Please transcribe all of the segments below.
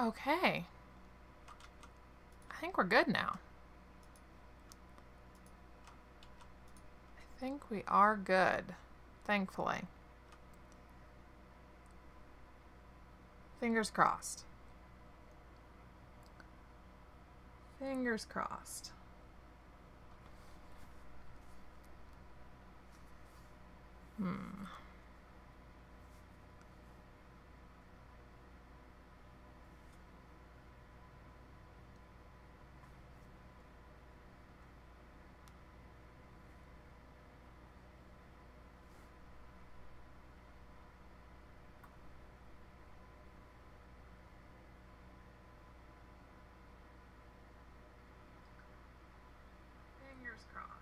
Okay. I think we're good now. I think we are good, thankfully. Fingers crossed. Fingers crossed. Fingers crossed.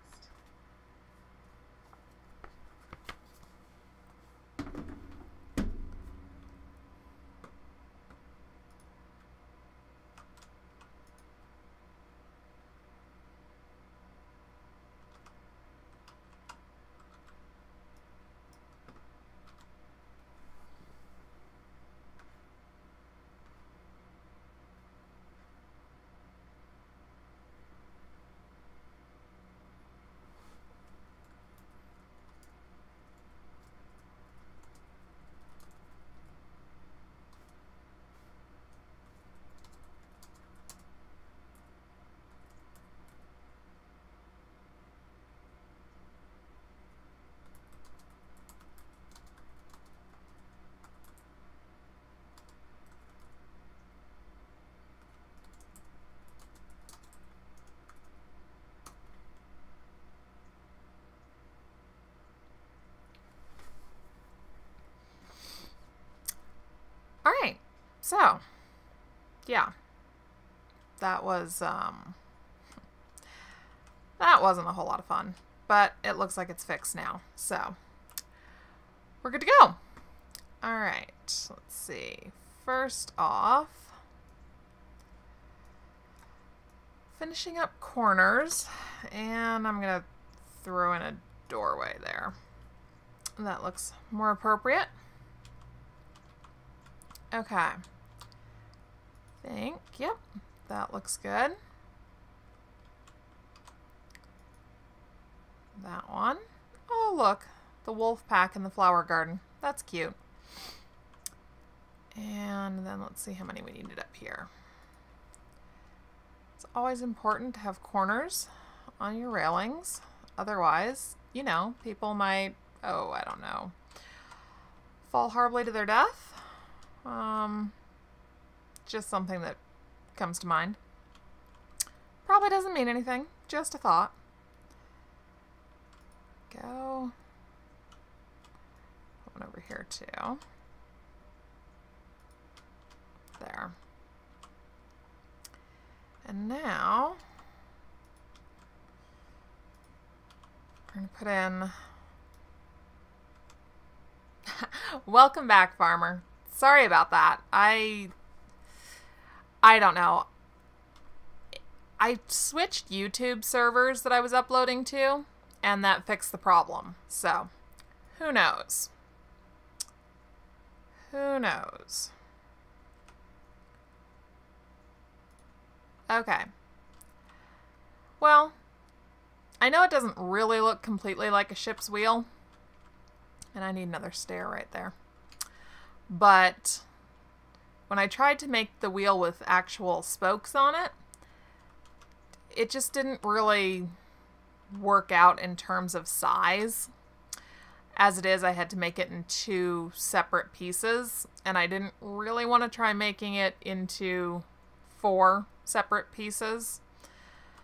All right, so yeah, that wasn't a whole lot of fun, but it looks like it's fixed now, so we're good to go. All right, let's see. First off, finishing up corners, and I'm gonna throw in a doorway there. That looks more appropriate. Okay. Yep, that looks good. That one. Oh, look, the wolf pack in the flower garden. That's cute. And then let's see how many we needed up here. It's always important to have corners on your railings. Otherwise, you know, people might, oh, I don't know, fall horribly to their death. Just something that comes to mind. Probably doesn't mean anything, just a thought. Go. Put one over here too. There. And now we're going to put in welcome back, farmer. Sorry about that. I don't know. I switched YouTube servers that I was uploading to, and that fixed the problem. So, who knows? Who knows? Okay. Well, I know it doesn't really look completely like a ship's wheel, and I need another stair right there. But when I tried to make the wheel with actual spokes on it, it just didn't really work out in terms of size. As it is, I had to make it in 2 separate pieces, and I didn't really want to try making it into 4 separate pieces.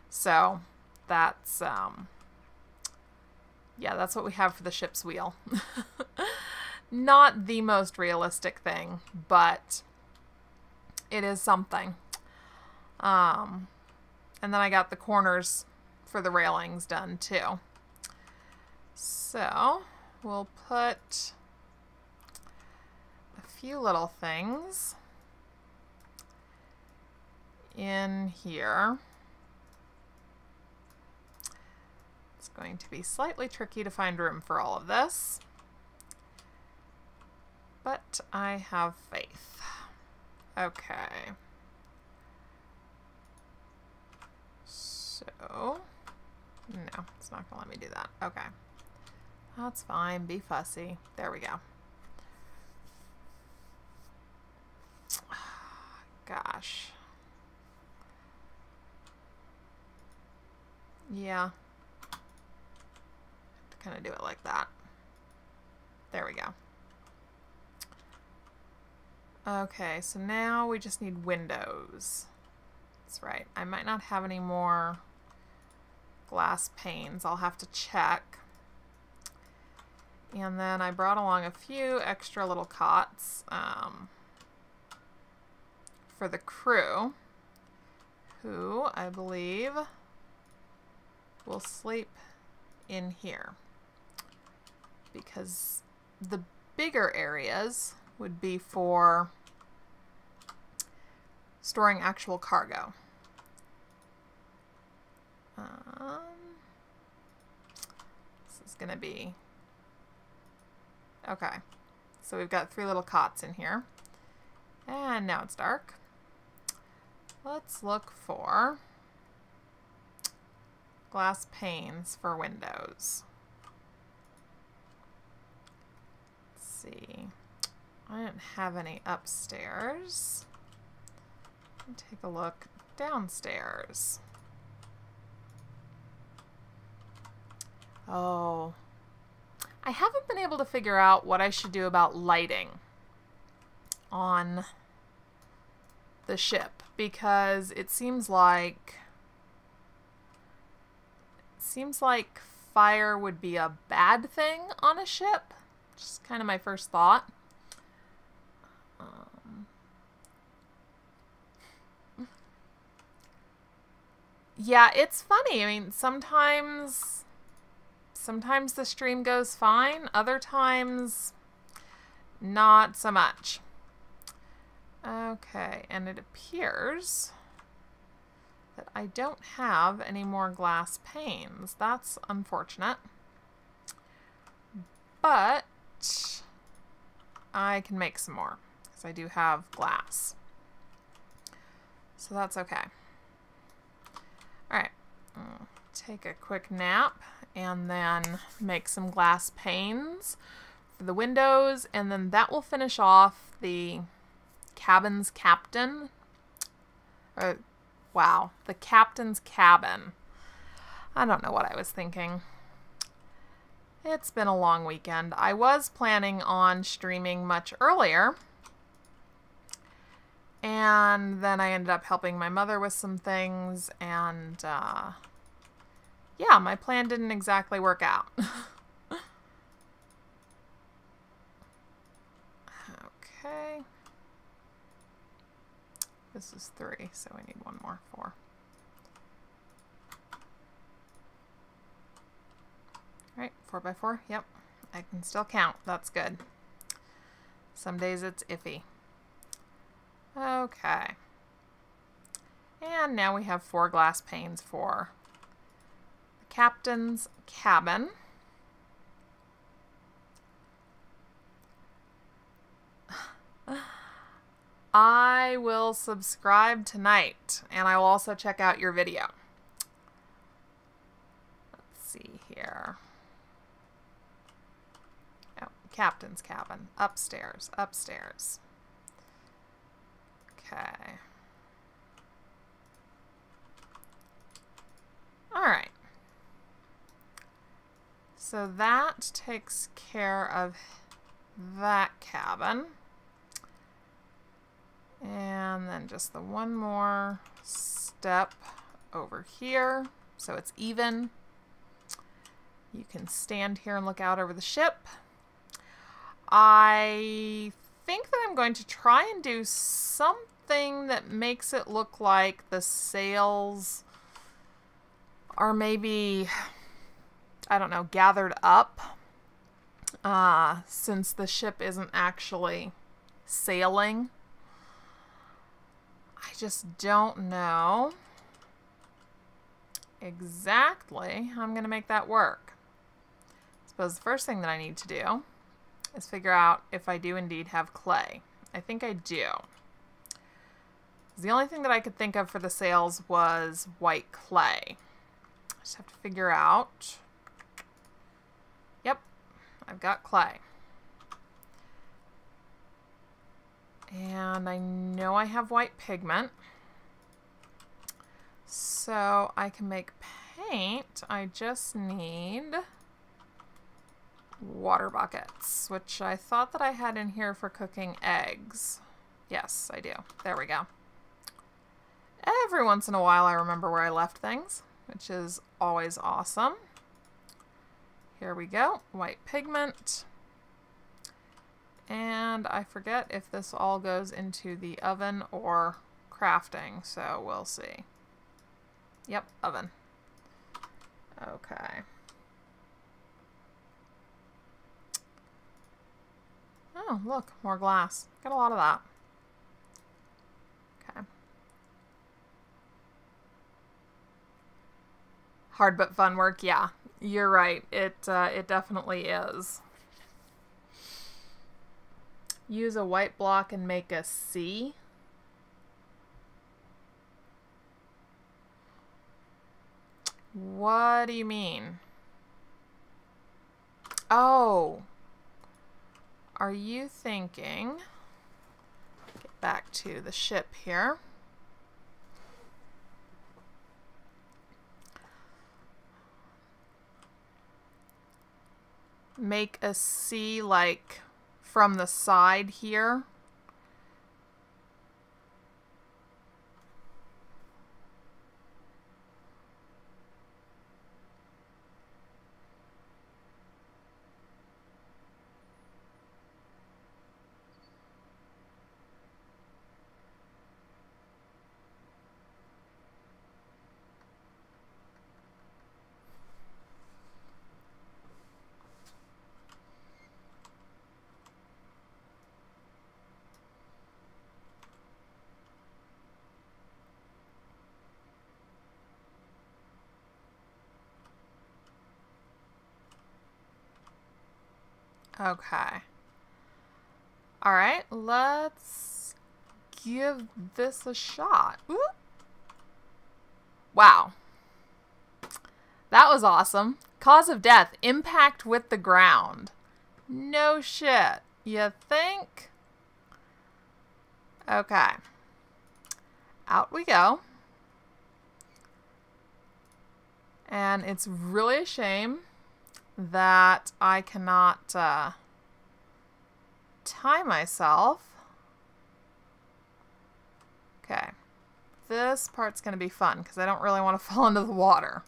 So that's, yeah, that's what we have for the ship's wheel. Not the most realistic thing, but it is something. And then I got the corners for the railings done too. So we'll put a few little things in here. It's going to be slightly tricky to find room for all of this, but I have faith. Okay. no, it's not gonna let me do that. Okay. That's fine. Be fussy. There we go. Gosh. Yeah. Kind of do it like that. There we go. Okay, so now we just need windows. That's right. I might not have any more glass panes. I'll have to check. And then I brought along a few extra little cots for the crew, who I believe will sleep in here, because the bigger areas would be for storing actual cargo. This is going to be... Okay, so we've got 3 little cots in here. And now it's dark. Let's look for glass panes for windows. Let's see. I didn't have any upstairs. Take a look downstairs. Oh, I haven't been able to figure out what I should do about lighting on the ship, because it seems like fire would be a bad thing on a ship. Just kind of my first thought. Yeah, it's funny. I mean, sometimes the stream goes fine, other times not so much. Okay, and it appears that I don't have any more glass panes. That's unfortunate. But I can make some more, because I do have glass. So that's okay. Alright, take a quick nap and then make some glass panes for the windows, and then that will finish off the cabin's captain. Wow, the captain's cabin. I don't know what I was thinking. It's been a long weekend. I was planning on streaming much earlier, and then I ended up helping my mother with some things, and yeah, my plan didn't exactly work out. Okay. This is 3, so we need one more, 4. Alright, 4 by 4. Yep, I can still count. That's good. Some days it's iffy. Okay. And now we have 4 glass panes for the captain's cabin. I will subscribe tonight, and I will also check out your video. Let's see here. Oh, captain's cabin. Upstairs. Upstairs. Okay. Alright. So that takes care of that cabin. And then just the one more step over here, so it's even. You can stand here and look out over the ship. I think that I'm going to try and do something that makes it look like the sails are maybe, I don't know, gathered up, since the ship isn't actually sailing. I just don't know exactly how I'm going to make that work. I suppose the first thing that I need to do is figure out if I do indeed have clay. I think I do. The only thing that I could think of for the sails was white clay. Just have to figure out. Yep, I've got clay. And I know I have white pigment. So I can make paint. I just need water buckets, which I thought that I had in here for cooking eggs. Yes, I do. There we go. Every once in a while I remember where I left things, which is always awesome. Here we go. White pigment. And I forget if this all goes into the oven or crafting, so we'll see. Yep, oven. Okay. Oh, look, more glass. Got a lot of that. Okay. Hard but fun work, yeah. You're right. It definitely is. Use a white block and make a C. What do you mean? Oh. Are you thinking... Get back to the ship here. Make a C like from the side here. Okay. All right, let's give this a shot. Ooh. Wow. That was awesome. Cause of death, impact with the ground. No shit. You think? Okay. Out we go. And it's really a shame that I cannot tie myself. Okay. This part's going to be fun because I don't really want to fall into the water.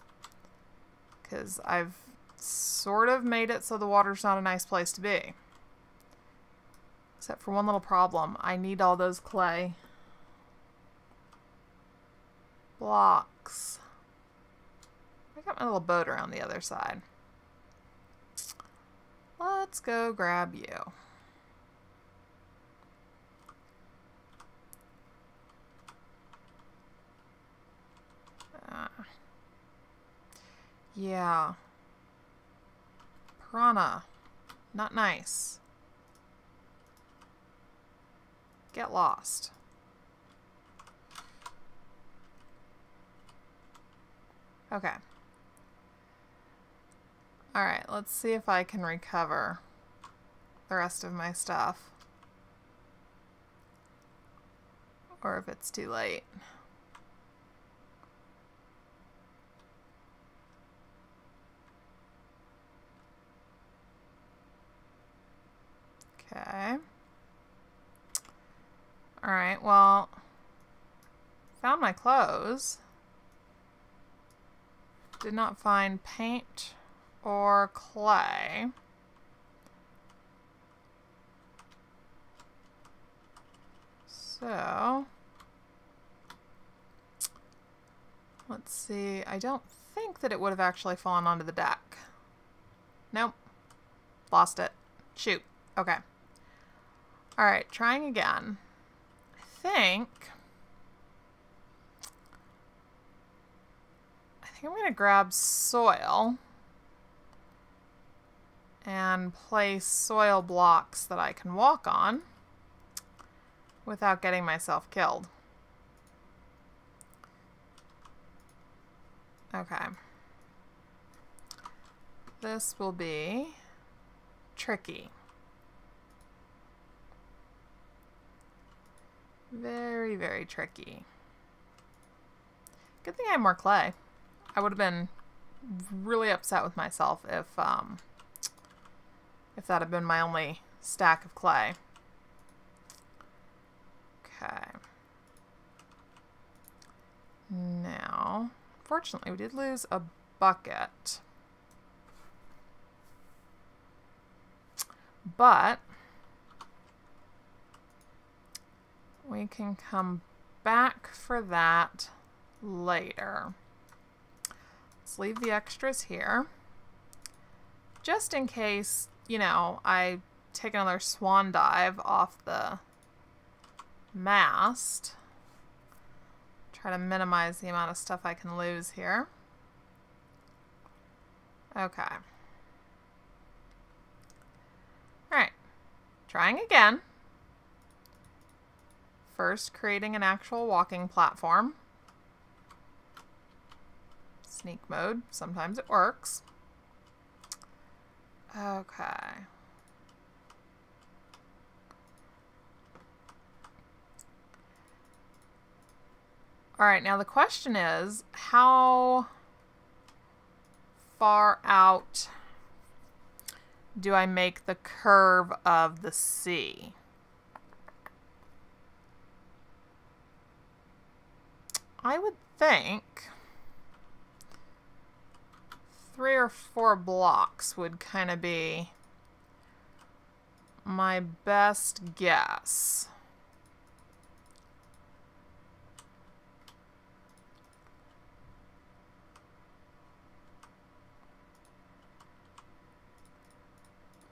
Because I've sort of made it so the water's not a nice place to be. Except for one little problem. I need all those clay blocks. I got my little boat around the other side. Let's go grab you. Yeah. Piranha. Not nice. Get lost. Okay. Alright, let's see if I can recover the rest of my stuff. Or if it's too late. Okay. Alright, well, found my clothes. Did not find paint or clay. So, let's see. I don't think that it would have actually fallen onto the deck. Nope. Lost it. Shoot. Okay. Alright, trying again. I think I'm going to grab soil and place soil blocks that I can walk on without getting myself killed. Okay. this will be tricky. Very, very tricky. Good thing I have more clay. I would have been really upset with myself if that had been my only stack of clay. Okay. Now, fortunately, we did lose a bucket. But we can come back for that later. Let's leave the extras here. Just in case, you know, I take another swan dive off the mast. Try to minimize the amount of stuff I can lose here. Okay. Alright. Trying again. First, creating an actual walking platform. Sneak mode. Sometimes it works. Okay. Alright, now the question is, how far out do I make the curve of the sea? I would think 3 or 4 blocks would kind of be my best guess.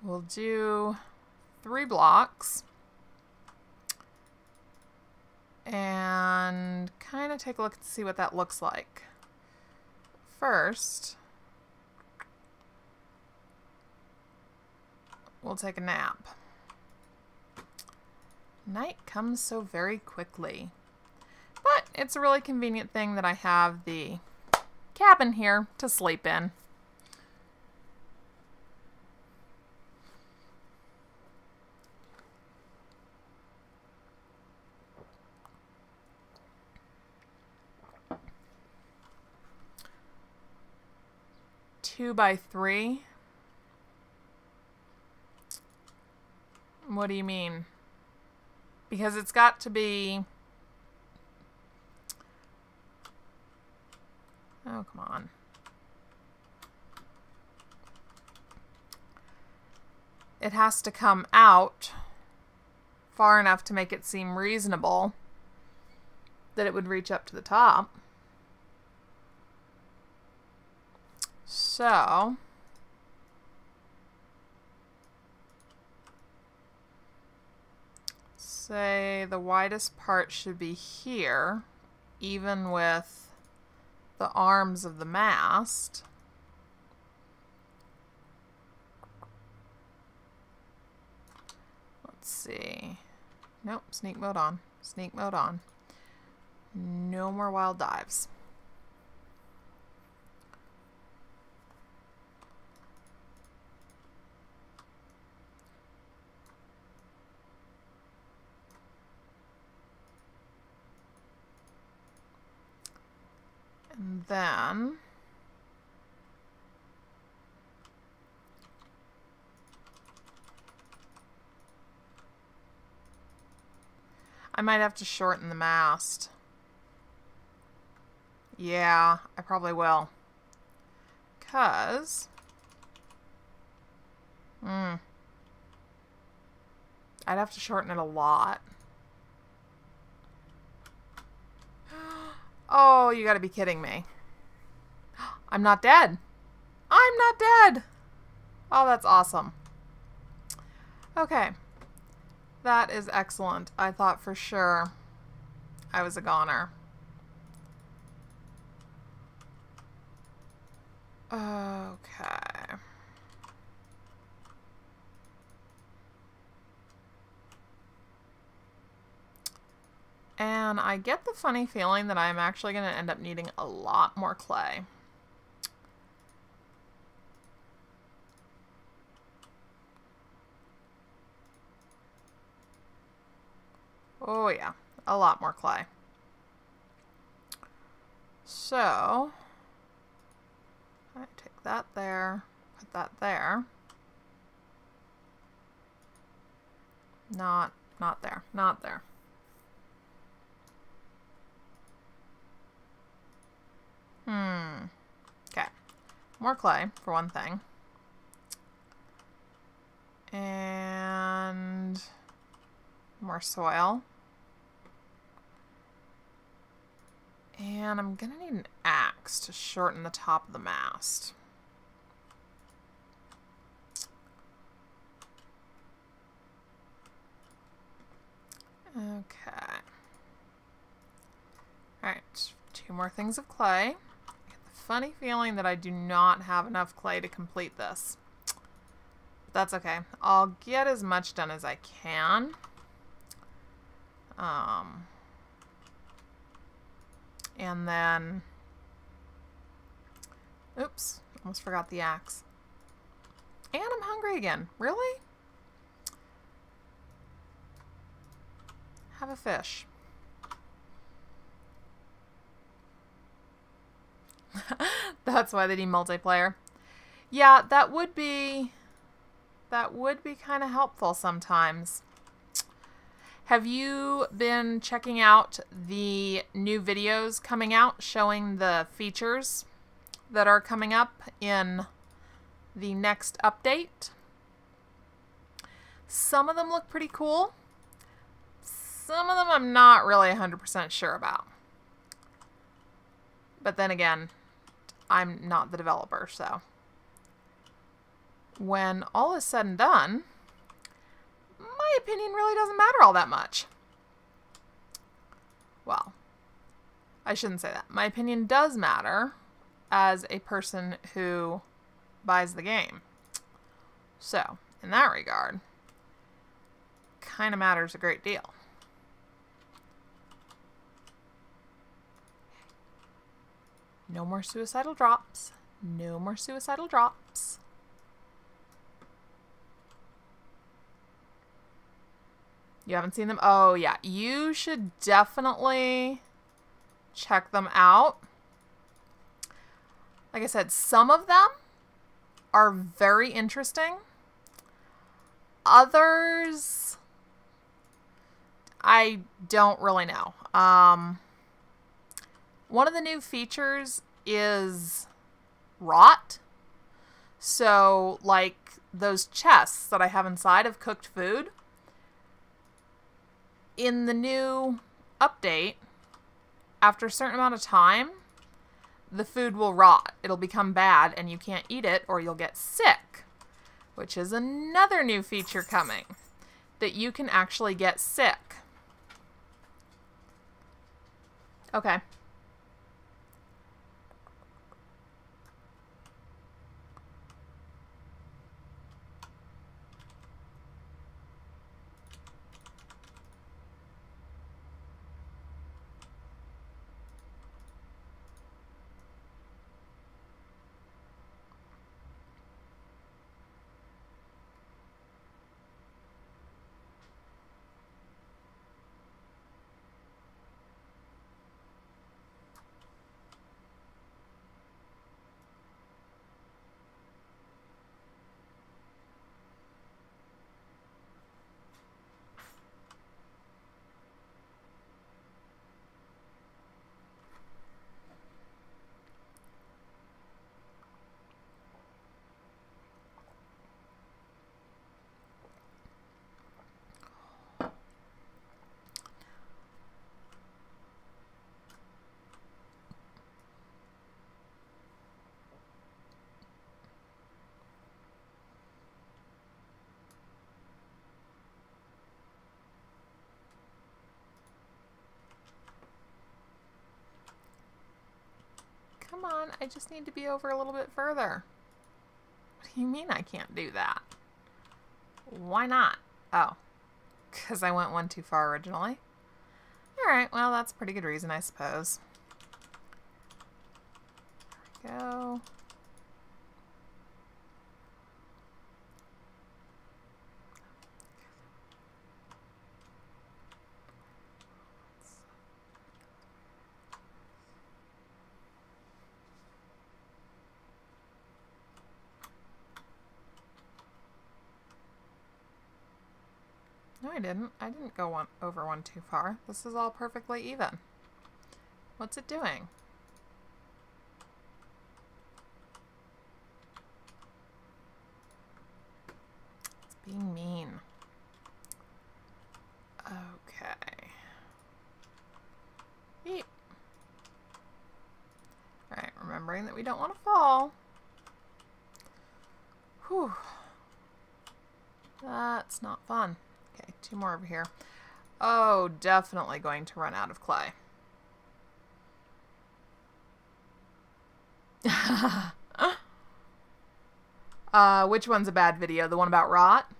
We'll do 3 blocks and kind of take a look and see what that looks like. First, we'll take a nap. Night comes so very quickly, but it's a really convenient thing that I have the cabin here to sleep in. Two by 3. What do you mean? Because it's got to be... Oh, come on. It has to come out far enough to make it seem reasonable that it would reach up to the top. So, say the widest part should be here, even with the arms of the mast. Let's see. Nope, sneak mode on. Sneak mode on. No more wild dives. And then I might have to shorten the mast. Yeah, I probably will. 'Cause I'd have to shorten it a lot. Oh, you gotta be kidding me. I'm not dead. I'm not dead. Oh, that's awesome. Okay. That is excellent. I thought for sure I was a goner. Okay. And I get the funny feeling that I'm actually going to end up needing a lot more clay. Oh yeah, a lot more clay. So, I take that there, put that there. Not there, not there. Okay. More clay, for one thing. And more soil. And I'm gonna need an axe to shorten the top of the mast. Okay. Alright, 2 more things of clay. I get the funny feeling that I do not have enough clay to complete this. But that's okay. I'll get as much done as I can. And then, oops, almost forgot the axe. And I'm hungry again. Really? Have a fish. That's why they need multiplayer. Yeah, that would be kind of helpful sometimes. Have you been checking out the new videos coming out showing the features that are coming up in the next update? Some of them look pretty cool. Some of them I'm not really 100% sure about. But then again, I'm not the developer, so when all is said and done, my opinion really doesn't matter all that much. Well, I shouldn't say that. My opinion does matter as a person who buys the game. So, in that regard, kind of matters a great deal. No more suicidal drops. No more suicidal drops. You haven't seen them? Oh, yeah. You should definitely check them out. Like I said, some of them are very interesting. Others, I don't really know. One of the new features is rot. So, like those chests that I have inside of cooked food, in the new update, after a certain amount of time, the food will rot. It'll become bad and you can't eat it or you'll get sick, which is another new feature coming, that you can actually get sick. Okay. Come on, I just need to be over a little bit further. What do you mean I can't do that? Why not? Oh, because I went one too far originally. Alright, well, that's a pretty good reason, I suppose. There we go. No, I didn't. I didn't go over one too far. This is all perfectly even. What's it doing? It's being mean. Okay. Yeet. Alright, remembering that we don't want to fall. Whew. That's not fun. Okay, 2 more over here. Oh, definitely going to run out of clay. Which one's a bad video? The one about rot?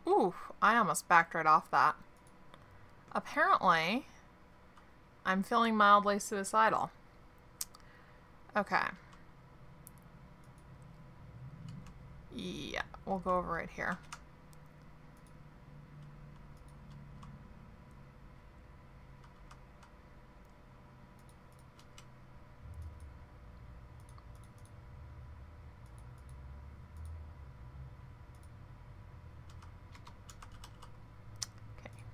Ooh, I almost backed right off that. Apparently, I'm feeling mildly suicidal. Okay. Yeah, we'll go over right here.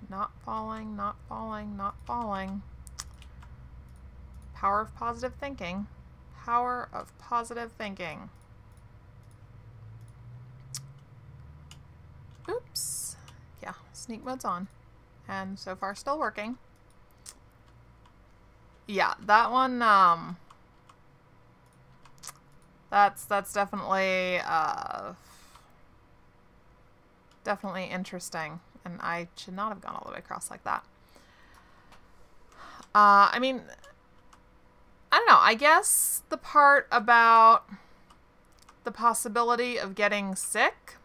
Not falling, not falling, not falling. Power of positive thinking. Power of positive thinking. Oops. Yeah, sneak mode's on. And so far still working. Yeah, that one, that's definitely, definitely interesting. And I should not have gone all the way across like that. I mean, I don't know. I guess the part about the possibility of getting sick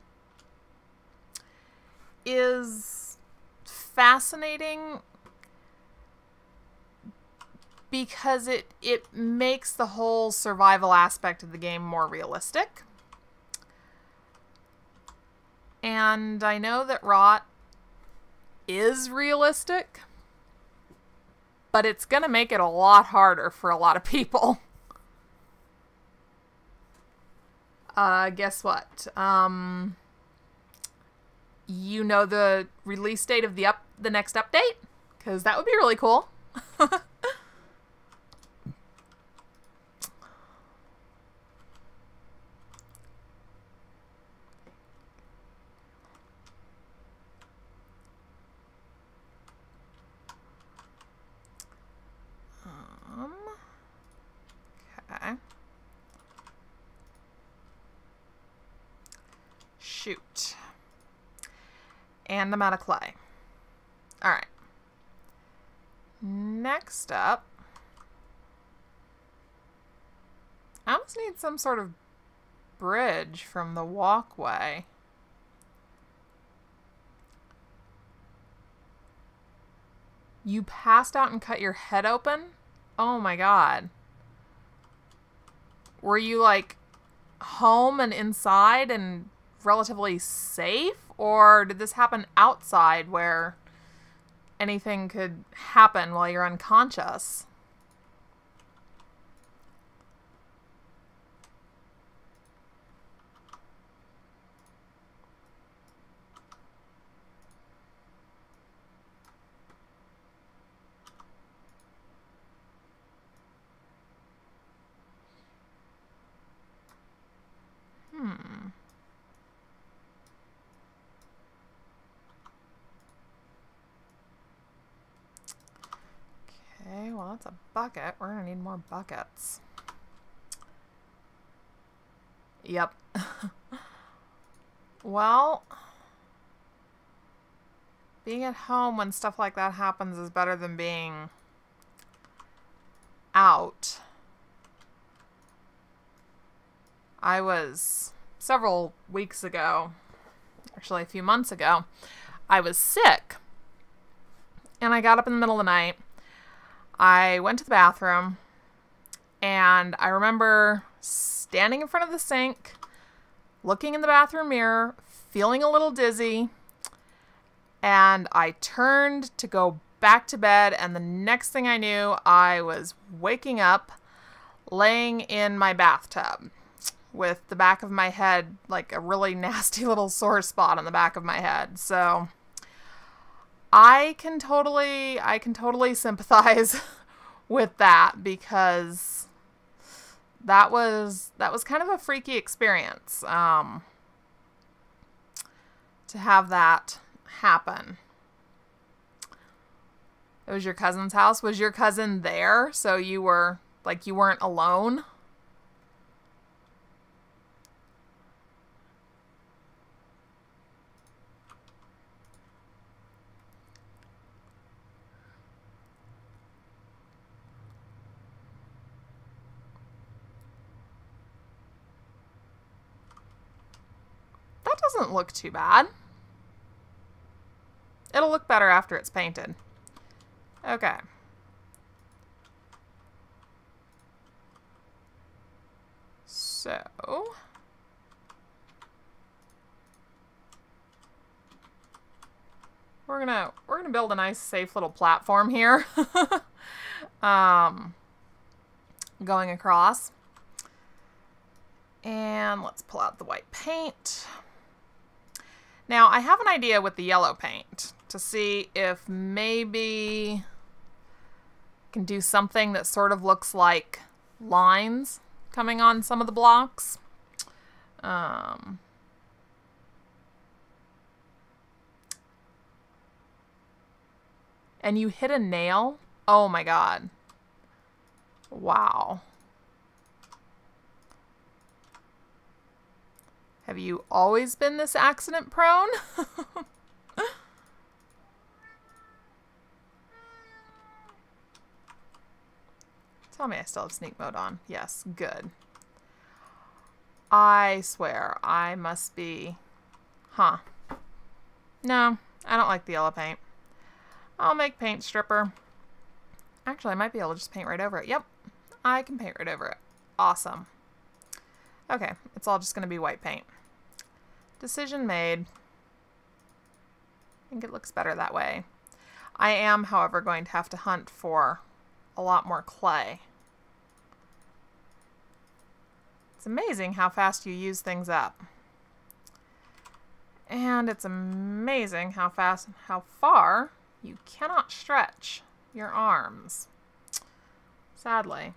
is fascinating because it makes the whole survival aspect of the game more realistic. And I know that rot is realistic, but it's gonna make it a lot harder for a lot of people. Guess what? You know the release date of the next update? Because that would be really cool. Okay. Shoot. And I'm out of clay. Alright. Next up, I almost need some sort of bridge from the walkway. You passed out and cut your head open? Oh my god. Were you like home and inside and relatively safe? Or did this happen outside where anything could happen while you're unconscious? Okay, well that's a bucket. We're gonna need more buckets. Yep. Well, being at home when stuff like that happens is better than being out. I was, several weeks ago, actually a few months ago, I was sick. And I got up in the middle of the night. I went to the bathroom. And I remember standing in front of the sink, looking in the bathroom mirror, feeling a little dizzy. And I turned to go back to bed, and the next thing I knew, I was waking up, laying in my bathtub with the back of my head, like a really nasty little sore spot on the back of my head. So I can totally sympathize with that, because that was kind of a freaky experience, to have that happen. It was your cousin's house. Was your cousin there? So you were, like, you weren't alone? That doesn't look too bad. It'll look better after it's painted. Okay. So we're gonna build a nice safe little platform here. Going across. And let's pull out the white paint. Now, I have an idea with the yellow paint to see if maybe I can do something that sort of looks like lines coming on some of the blocks. And you hit a nail? Oh my god. Wow. Have you always been this accident prone? Tell me I still have sneak mode on. Yes, good. I swear, I must be... Huh. No, I don't like the yellow paint. I'll make paint stripper. Actually, I might be able to just paint right over it. Yep, I can paint right over it. Awesome. Okay, it's all just going to be white paint. Decision made. I think it looks better that way. I am, however, going to have to hunt for a lot more clay. It's amazing how fast you use things up. And it's amazing how far you cannot stretch your arms. Sadly.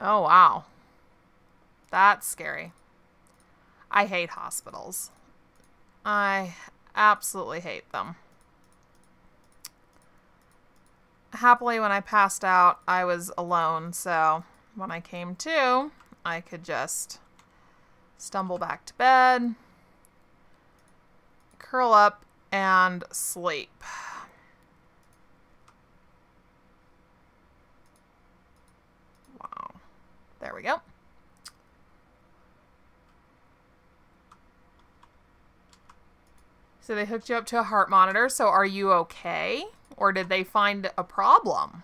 Oh, wow. That's scary. I hate hospitals. I absolutely hate them. Happily, when I passed out, I was alone, so when I came to, I could just stumble back to bed, curl up, and sleep. Wow. There we go. So they hooked you up to a heart monitor, so are you okay? Or did they find a problem?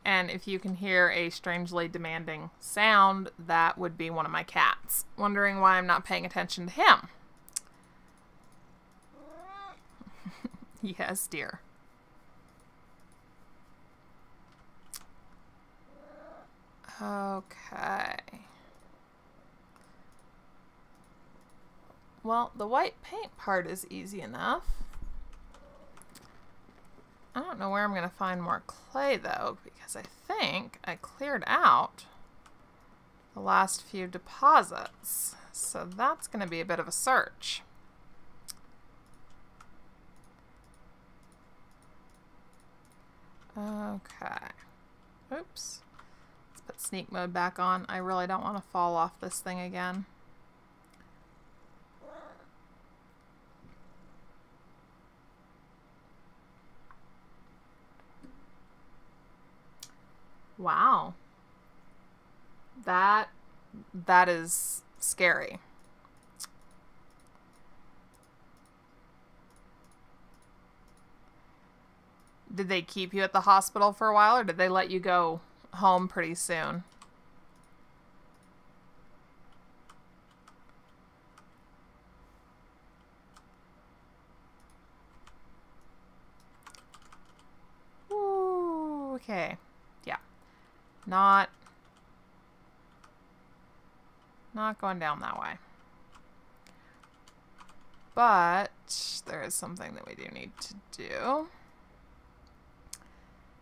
And if you can hear a strangely demanding sound, that would be one of my cats, wondering why I'm not paying attention to him. Yes, dear. Okay. well, the white paint part is easy enough. I don't know where I'm going to find more clay, though, because I think I cleared out the last few deposits. So that's going to be a bit of a search. Okay. Oops. Let's put sneak mode back on. I really don't want to fall off this thing again. Wow. That is scary. Did they keep you at the hospital for a while, or did they let you go home pretty soon? Ooh, okay. Yeah. Not going down that way. But there is something that we do need to do.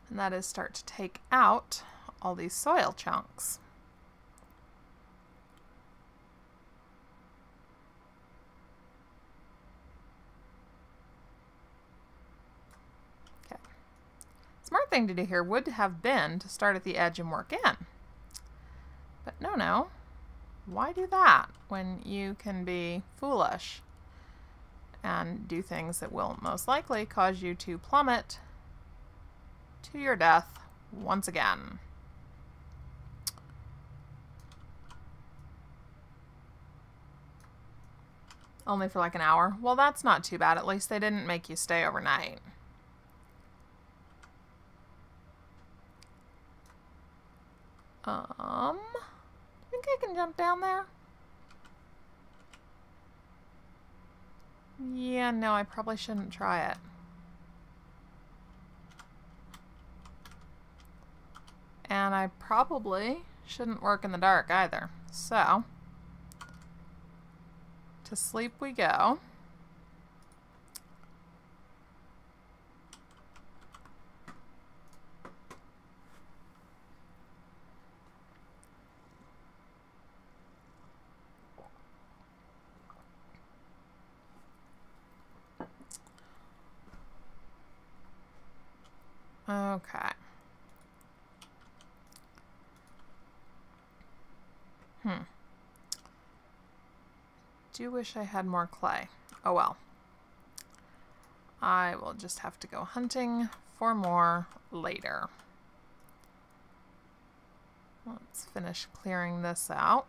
And that is start to take out all these soil chunks. Okay. Smart thing to do here would have been to start at the edge and work in. But no. Why do that when you can be foolish and do things that will most likely cause you to plummet to your death once again? Only for like an hour? Well, that's not too bad. At least they didn't make you stay overnight. Think I can jump down there? Yeah, no, I probably shouldn't try it. And I probably shouldn't work in the dark either. So, to sleep we go. Okay. Do wish I had more clay. Oh well. I will just have to go hunting for more later. Let's finish clearing this out.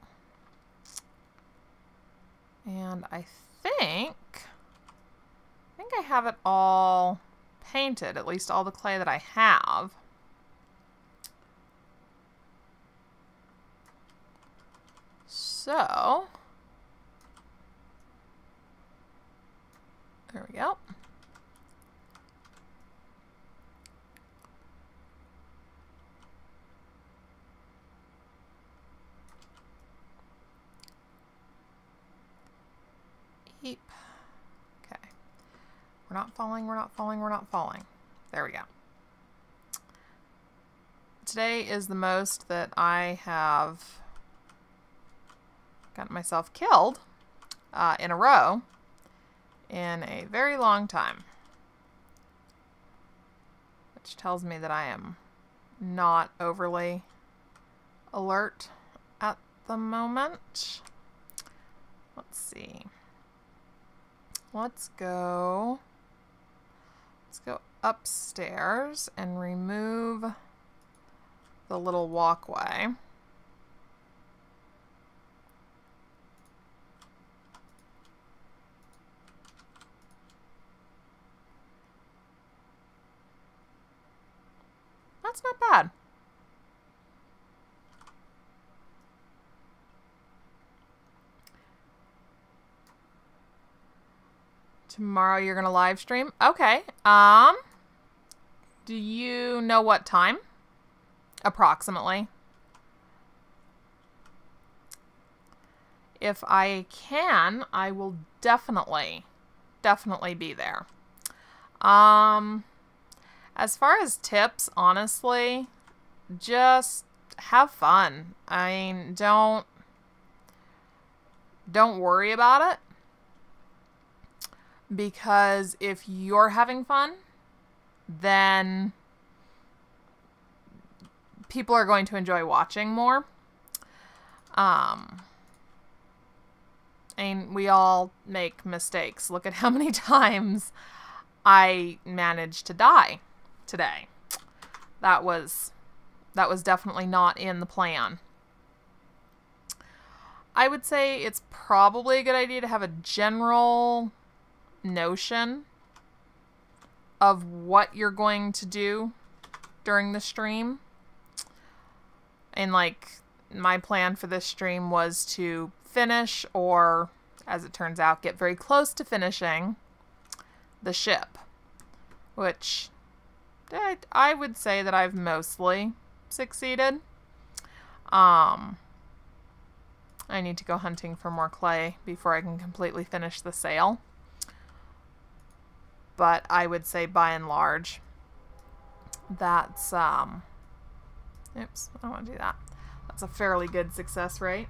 And I think I have it all painted, at least all the clay that I have. So, there we go. Eep. Okay. We're not falling, we're not falling, we're not falling. There we go. Today is the most that I have gotten myself killed in a row in a very long time. Which tells me that I am not overly alert at the moment. Let's see. Let's go upstairs and remove the little walkway. That's not bad. Tomorrow you're gonna live stream? Okay. Do you know what time? Approximately. If I can, I will definitely be there. As far as tips, honestly, just have fun. I mean, don't worry about it, because if you're having fun, then people are going to enjoy watching more. And we all make mistakes. Look at how many times I managed to die today. That was definitely not in the plan. I would say it's probably a good idea to have a general notion of what you're going to do during the stream. And like, my plan for this stream was to finish, or as it turns out, get very close to finishing the ship, which I would say that I've mostly succeeded. I need to go hunting for more clay before I can completely finish the sail. But I would say by and large, that's, oops, I don't want to do that. That's a fairly good success rate.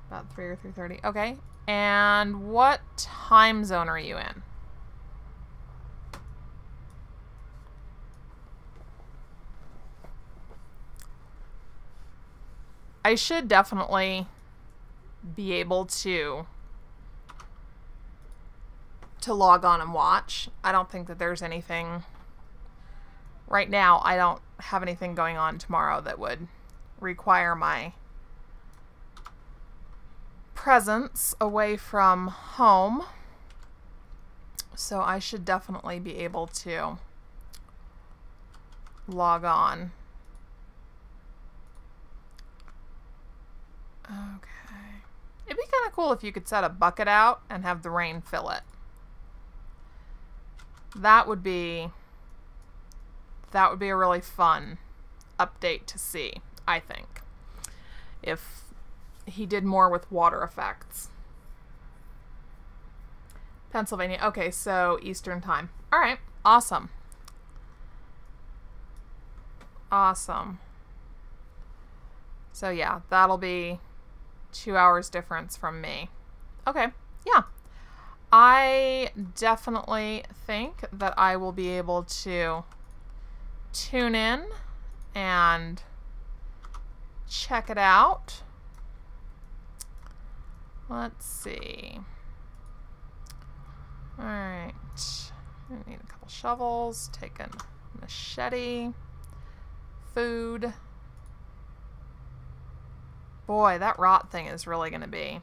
About 3 or 3:30. Okay. And what time zone are you in? I should definitely be able to log on and watch. I don't think that there's anything right now. I don't have anything going on tomorrow that would require my presence away from home. So I should definitely be able to log on. Okay. It'd be kind of cool if you could set a bucket out and have the rain fill it. That would be a really fun update to see, I think, if he did more with water effects. Pennsylvania. Okay, so Eastern time. All right. Awesome. Awesome. So yeah, that'll be 2 hours difference from me. Okay. Yeah. I definitely think that I will be able to tune in and check it out. Let's see. All right. I need a couple shovels, take a machete, food. Boy, that rot thing is really going to be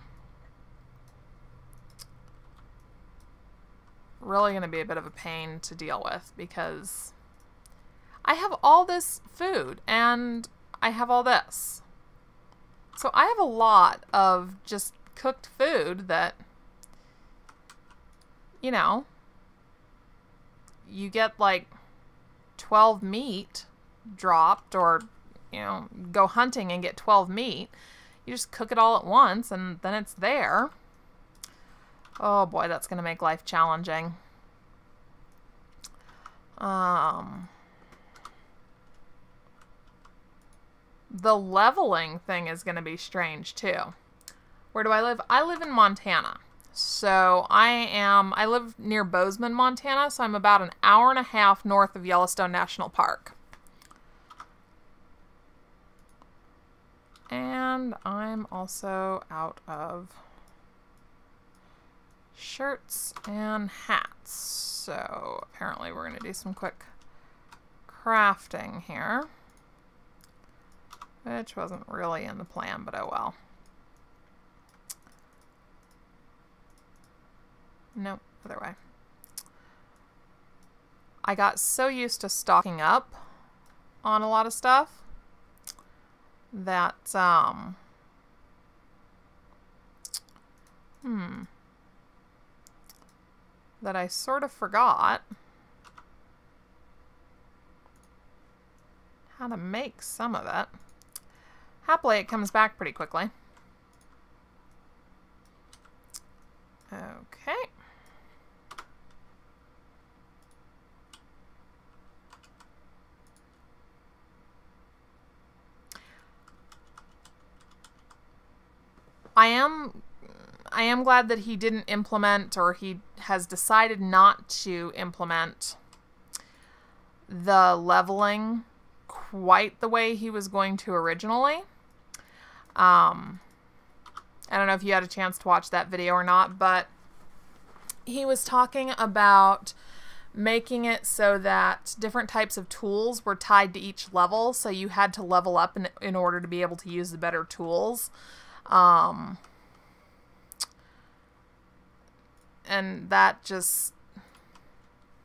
a bit of a pain to deal with, because I have all this food and I have all this. So I have a lot of just cooked food that, you know, you get like 12 meat dropped, or, you know, go hunting and get 12 meat. You just cook it all at once and then it's there. Oh boy, that's going to make life challenging. The leveling thing is going to be strange too. Where do I live? I live in Montana. So I live near Bozeman, Montana, so I'm about an hour and a half north of Yellowstone National Park. And I'm also out of shirts and hats. So apparently we're going to do some quick crafting here, which wasn't really in the plan, but oh well. Nope, other way. I got so used to stocking up on a lot of stuff that, that I sort of forgot how to make some of it. Happily, it comes back pretty quickly. Okay. I am glad that he didn't implement, or he has decided not to implement, the leveling quite the way he was going to originally. I don't know if you had a chance to watch that video or not, but he was talking about making it so that different types of tools were tied to each level, so you had to level up in order to be able to use the better tools. And that just,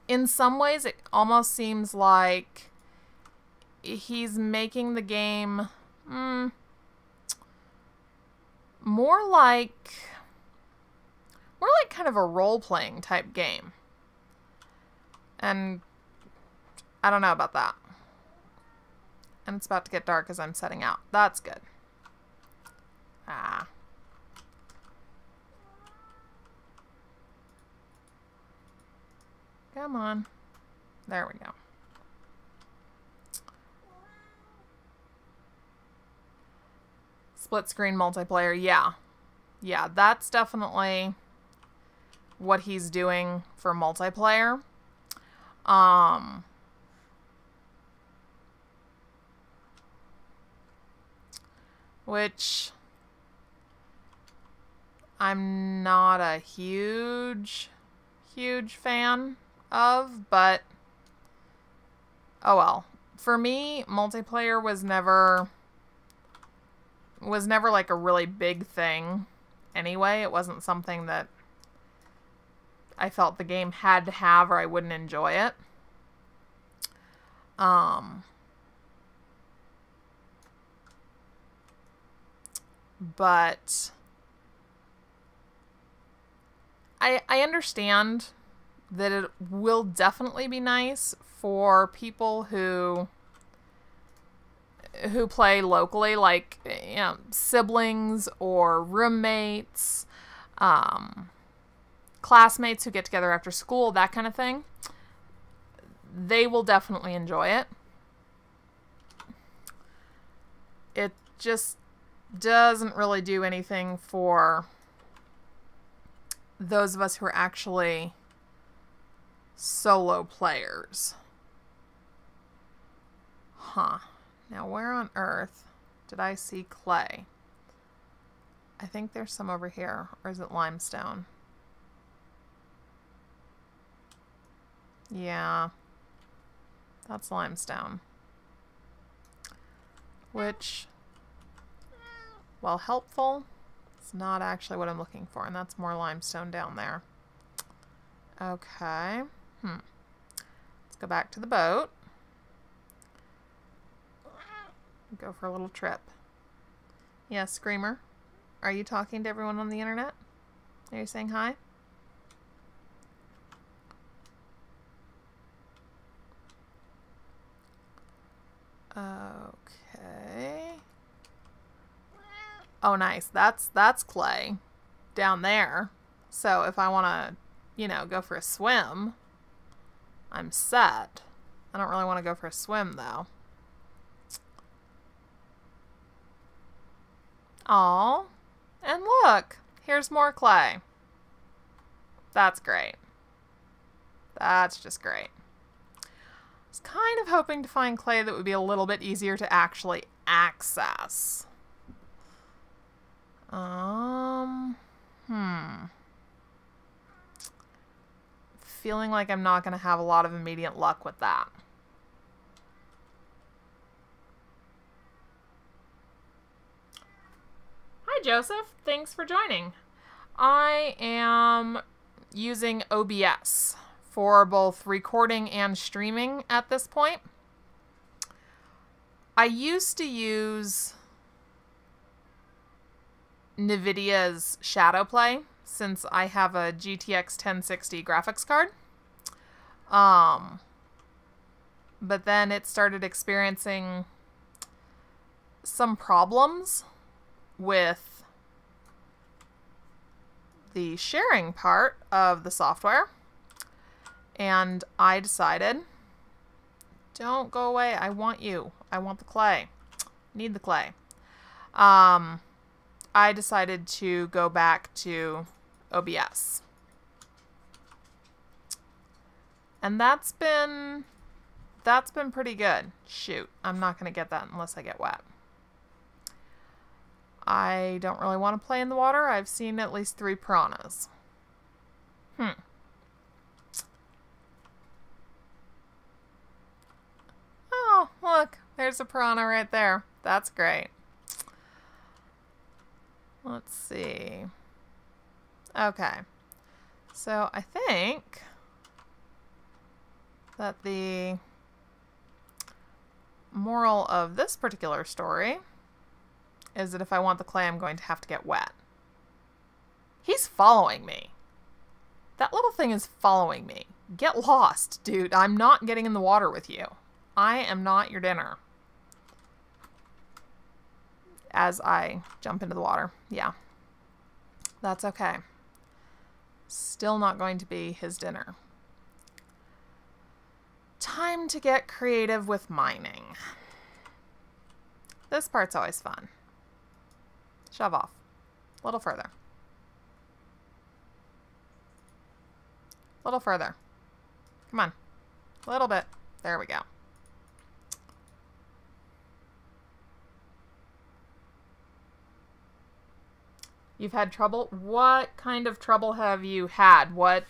in some ways, it almost seems like he's making the game more like kind of a role-playing type game. And I don't know about that. And it's about to get dark as I'm setting out. That's good. Ah. Come on. There we go. Split screen multiplayer, yeah. Yeah, that's definitely what he's doing for multiplayer. Which I'm not a huge fan of, but oh well. For me, multiplayer was never like a really big thing anyway. It wasn't something that I felt the game had to have or I wouldn't enjoy it. But I understand that it will definitely be nice for people who play locally, like, you know, siblings or roommates, classmates who get together after school, that kind of thing. They will definitely enjoy it. It just doesn't really do anything for those of us who are actually solo players. Huh. Now, where on earth did I see clay? I think there's some over here. Or is it limestone? Yeah. That's limestone. Which, while helpful, it's not actually what I'm looking for. And that's more limestone down there. Okay. Let's go back to the boat. Go for a little trip. Yeah, Screamer. Are you talking to everyone on the internet? Are you saying hi? Okay. Oh, nice. That's clay down there. So if I want to, you know, go for a swim, I'm set. I don't really want to go for a swim, though. Aw. And look, here's more clay. That's great. That's just great. I was kind of hoping to find clay that would be a little bit easier to actually access. Feeling like I'm not going to have a lot of immediate luck with that. Hi, Joseph. Thanks for joining. I am using OBS for both recording and streaming at this point. I used to use NVIDIA's Shadowplay since I have a GTX 1060 graphics card. But then it started experiencing some problems with the sharing part of the software, and I decided, don't go away, I want you. I want the clay. Need the clay. I decided to go back to OBS. And that's been pretty good. Shoot, I'm not going to get that unless I get wet. I don't really want to play in the water. I've seen at least 3 piranhas. Oh, look, there's a piranha right there. That's great. Let's see. Okay. So I think that the moral of this particular story is that if I want the clay, I'm going to have to get wet. He's following me. That little thing is following me. Get lost, dude. I'm not getting in the water with you. I am not your dinner. As I jump into the water. Yeah. That's okay. Still not going to be his dinner. Time to get creative with mining. This part's always fun. Shove off. A little further. A little further. Come on. A little bit. There we go. You've had trouble? What kind of trouble have you had? What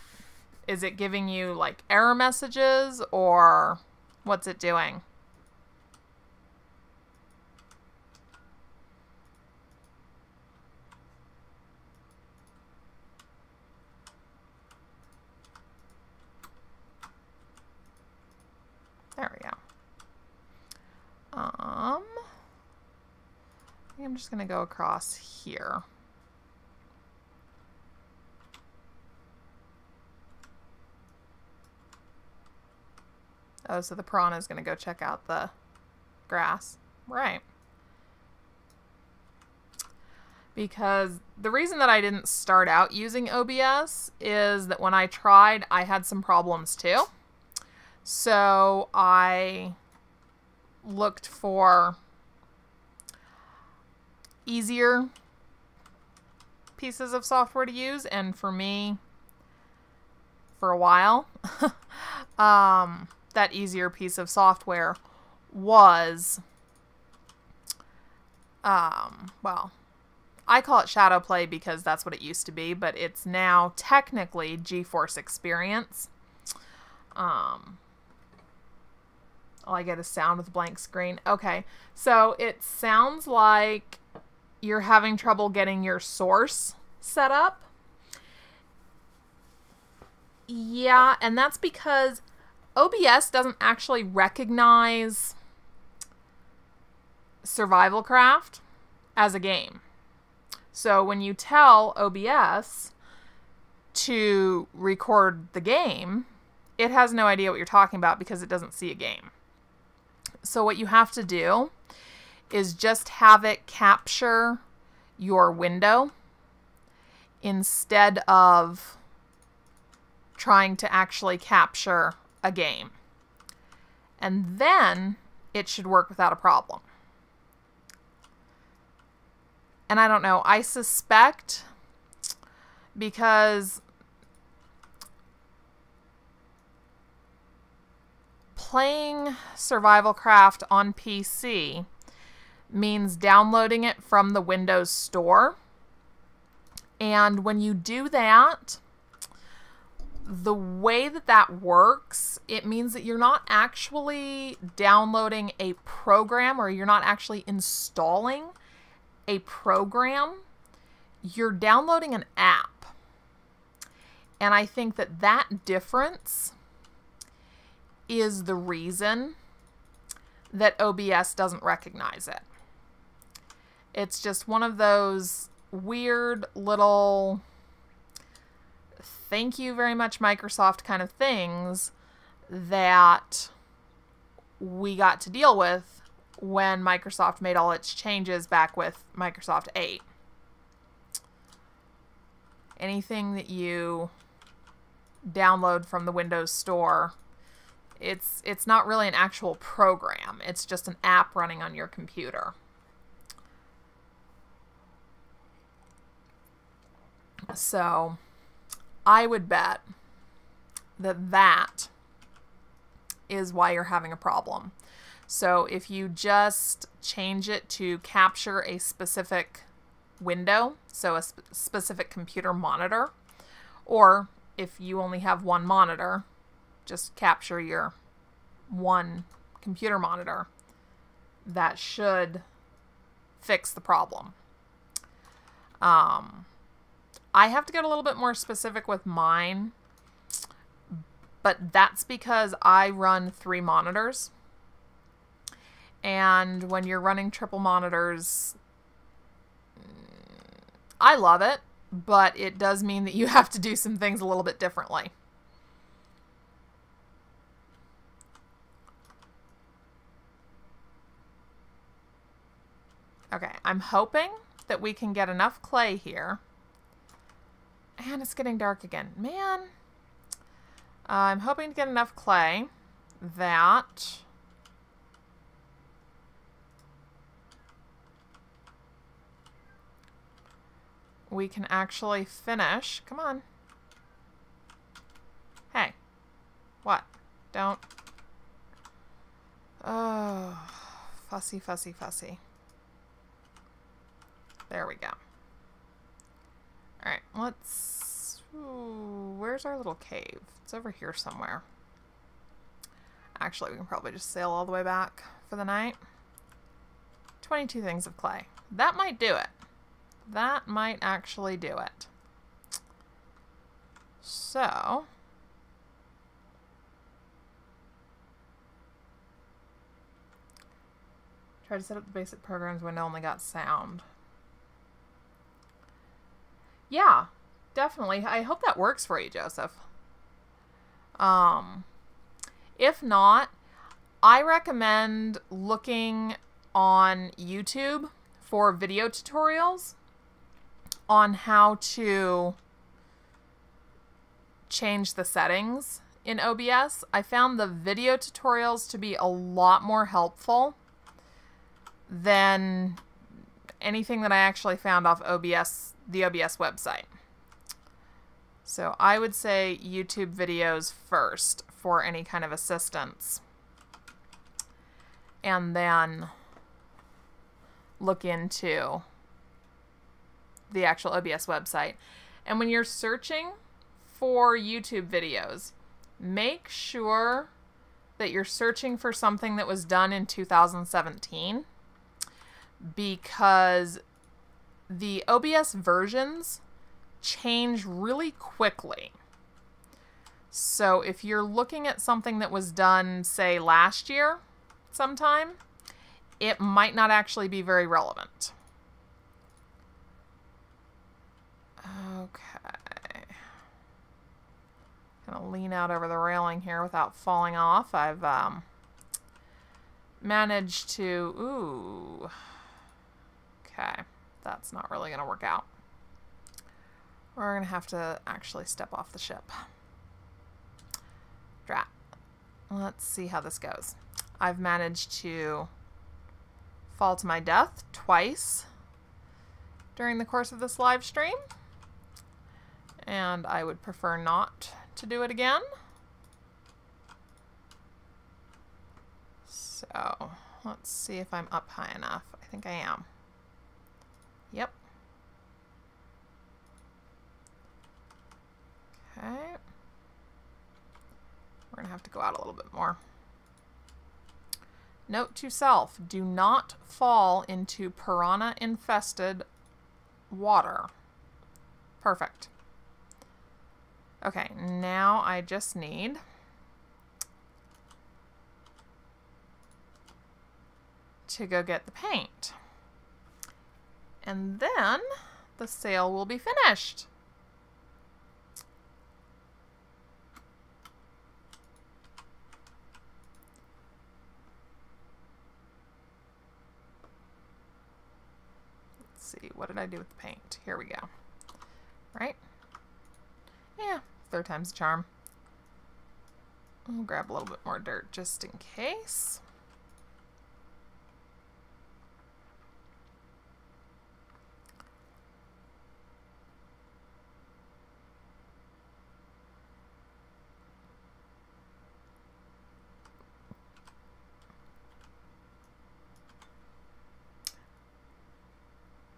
is it giving you, like error messages, or what's it doing? There we go. I think I'm just gonna go across here. Oh, so the piranha is going to go check out the grass. Right. Because the reason that I didn't start out using OBS is that when I tried, I had some problems too. So I looked for easier pieces of software to use, and for me, for a while, that easier piece of software was, well, I call it Shadowplay because that's what it used to be, but it's now technically GeForce Experience. All I get is sound with a blank screen. Okay, so it sounds like you're having trouble getting your source set up. Yeah, and that's because OBS doesn't actually recognize Survivalcraft as a game. So when you tell OBS to record the game, it has no idea what you're talking about because it doesn't see a game. So what you have to do is just have it capture your window instead of trying to actually capture a game. And then it should work without a problem. And I don't know, I suspect because playing Survivalcraft on PC means downloading it from the Windows Store. And when you do that, the way that that works, it means that you're not actually downloading a program, or you're not actually installing a program. You're downloading an app. And I think that that difference is the reason that OBS doesn't recognize it. It's just one of those weird little thank you very much, Microsoft kind of things that we got to deal with when Microsoft made all its changes back with Microsoft 8. anything that you download from the Windows Store, it's not really an actual program. It's just an app running on your computer. So I would bet that that is why you're having a problem. So if you just change it to capture a specific window, so a specific computer monitor, or if you only have one monitor, just capture your one computer monitor, that should fix the problem. I have to get a little bit more specific with mine, but that's because I run 3 monitors. And when you're running triple monitors, I love it, but it does mean that you have to do some things a little bit differently. Okay, I'm hoping that we can get enough clay here. And it's getting dark again. Man. I'm hoping to get enough clay that we can actually finish. Come on. Hey. What? Don't. Oh. Fussy, fussy, fussy. There we go. Alright, let's... Ooh, where's our little cave? It's over here somewhere. Actually, we can probably just sail all the way back for the night. 22 things of clay. That might do it. That might actually do it. So... try to set up the basic programs window, only got sound. Yeah, definitely. I hope that works for you, Joseph. If not, I recommend looking on YouTube for video tutorials on how to change the settings in OBS. I found the video tutorials to be a lot more helpful than anything that I actually found off OBS, the OBS website. So I would say YouTube videos first for any kind of assistance. And then look into the actual OBS website. And when you're searching for YouTube videos, make sure that you're searching for something that was done in 2017, because the OBS versions change really quickly. So if you're looking at something that was done, say, last year sometime, it might not actually be very relevant. Okay. Gonna lean out over the railing here without falling off. I've managed to... Ooh. Okay. That's not really gonna work out. We're gonna have to actually step off the ship. Drat. Let's see how this goes. I've managed to fall to my death twice during the course of this live stream, and I would prefer not to do it again. So let's see if I'm up high enough. I think I am. Yep. Okay. We're going to have to go out a little bit more. Note to self, do not fall into piranha-infested water. Perfect. Okay, now I just need to go get the paint. And then the sail will be finished. Let's see, what did I do with the paint? Here we go. Right? Yeah, third time's a charm. I'll grab a little bit more dirt just in case.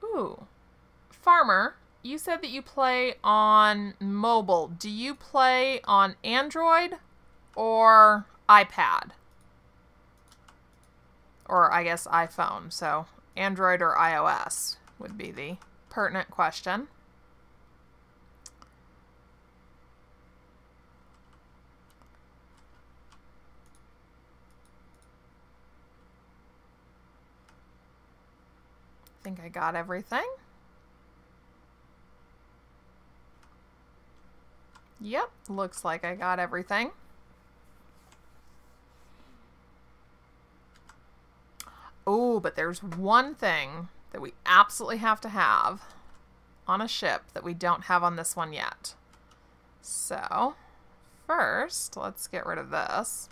Ooh. Farmer, you said that you play on mobile. Do you play on Android or iPad? Or I guess iPhone. So Android or iOS would be the pertinent question. I think I got everything. Yep, looks like I got everything. Oh, but there's one thing that we absolutely have to have on a ship that we don't have on this one yet. So, first, let's get rid of this.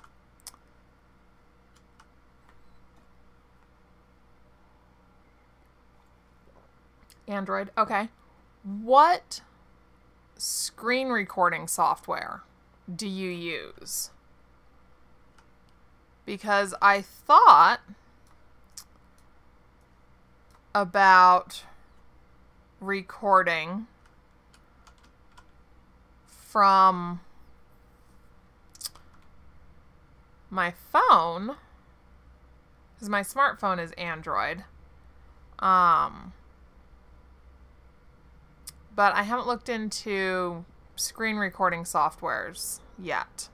Android, okay. What screen recording software do you use? Because I thought about recording from my phone, because my smartphone is Android. But I haven't looked into screen recording softwares yet.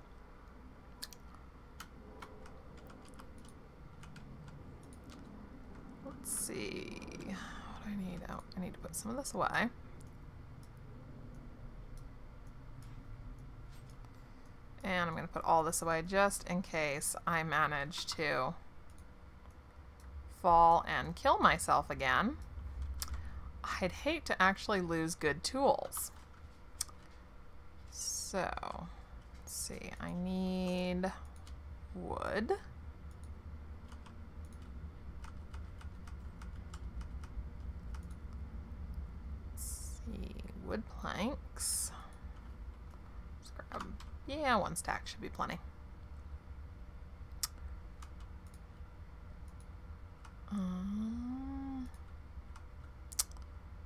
Let's see. What do I need? Oh, I need to put some of this away. And I'm going to put all this away just in case I manage to fall and kill myself again. I'd hate to actually lose good tools. So, let's see. I need wood. Let's see. Wood planks. Let's grab, yeah, one stack should be plenty.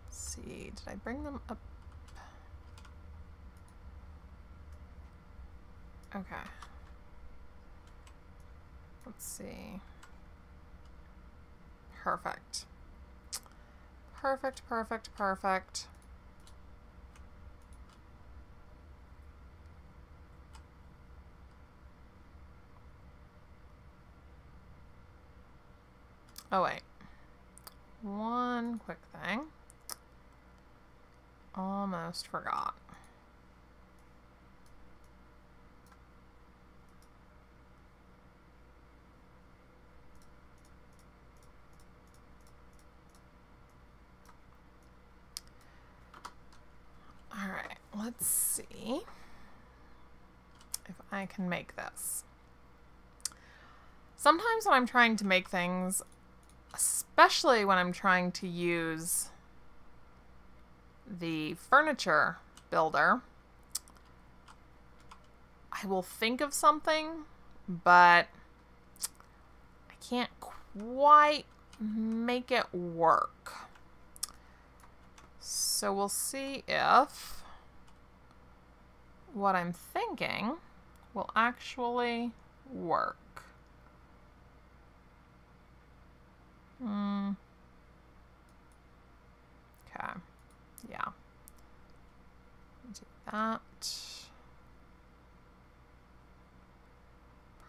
Let's see, did I bring them up? Okay. Let's see. Perfect. Perfect, perfect, perfect. Oh, wait. One quick thing. Almost forgot. All right, let's see if I can make this. Sometimes when I'm trying to make things, especially when I'm trying to use the furniture builder, I will think of something, but I can't quite make it work. So we'll see if what I'm thinking will actually work. Okay. Yeah. Do that.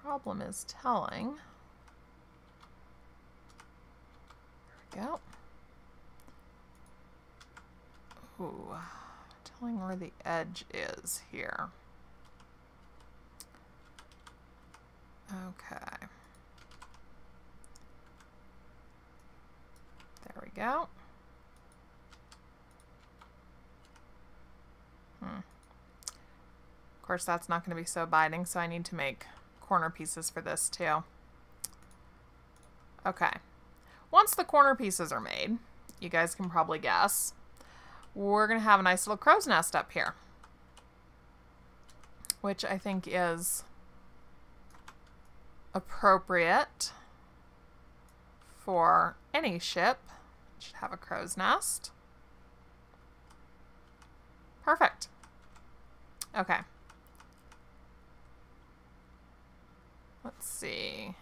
Problem is telling. There we go. Ooh, telling where the edge is here. Okay. There we go. Of course, that's not going to be so biting, so I need to make corner pieces for this too. Okay. Once the corner pieces are made, you guys can probably guess, we're going to have a nice little crow's nest up here, which I think is appropriate for any ship. It should have a crow's nest. Perfect. Okay. Let's see.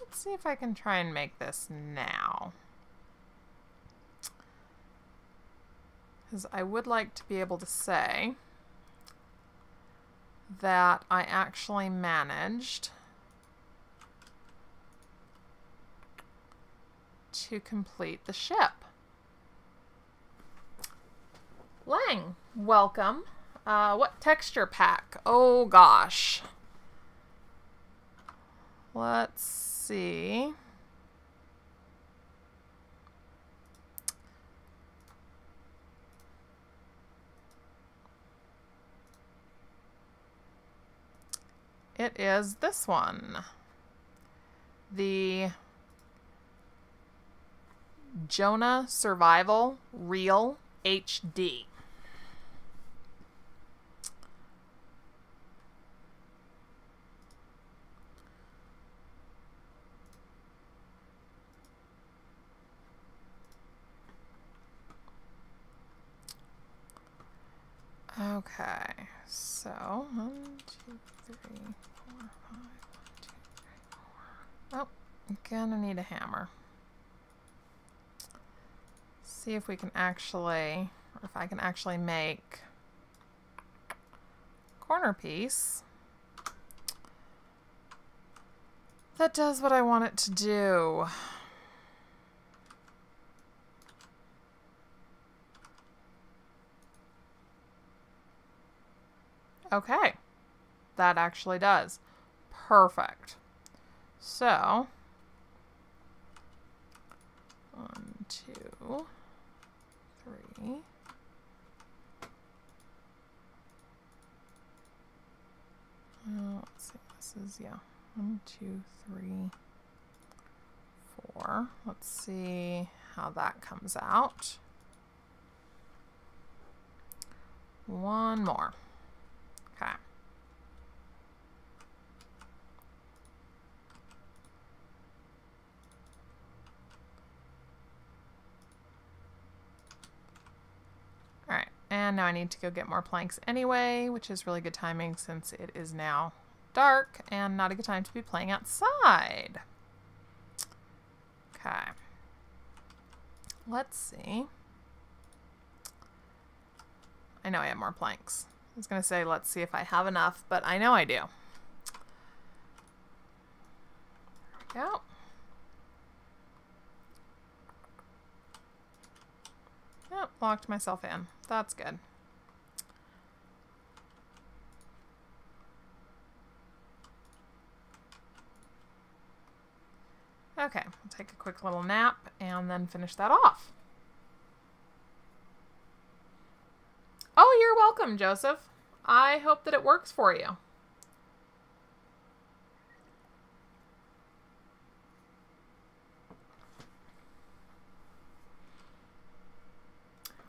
Let's see if I can try and make this now. Because I would like to be able to say that I actually managed to complete the ship. Lang, welcome. What texture pack? Oh gosh. Let's see. It is this one. The Jonah Survival Real HD. Okay, so 1, 2, 3, 4, 5, 1, 2, 3, 4. Oh, I'm gonna need a hammer. See if we can actually, or if I can actually make a corner piece that does what I want it to do. Okay, that actually does. Perfect. So, 1, 2, 3. Let's see, this is, yeah, 1, 2, 3, 4. Let's see how that comes out. One more. Okay. All right, and now I need to go get more planks anyway, which is really good timing since it is now dark and not a good time to be playing outside. Okay. Let's see. I know I have more planks. I was going to say, let's see if I have enough, but I know I do. There we go. Yep, locked myself in. That's good. Okay, we'll take a quick little nap and then finish that off. Oh, you're welcome, Joseph. I hope that it works for you.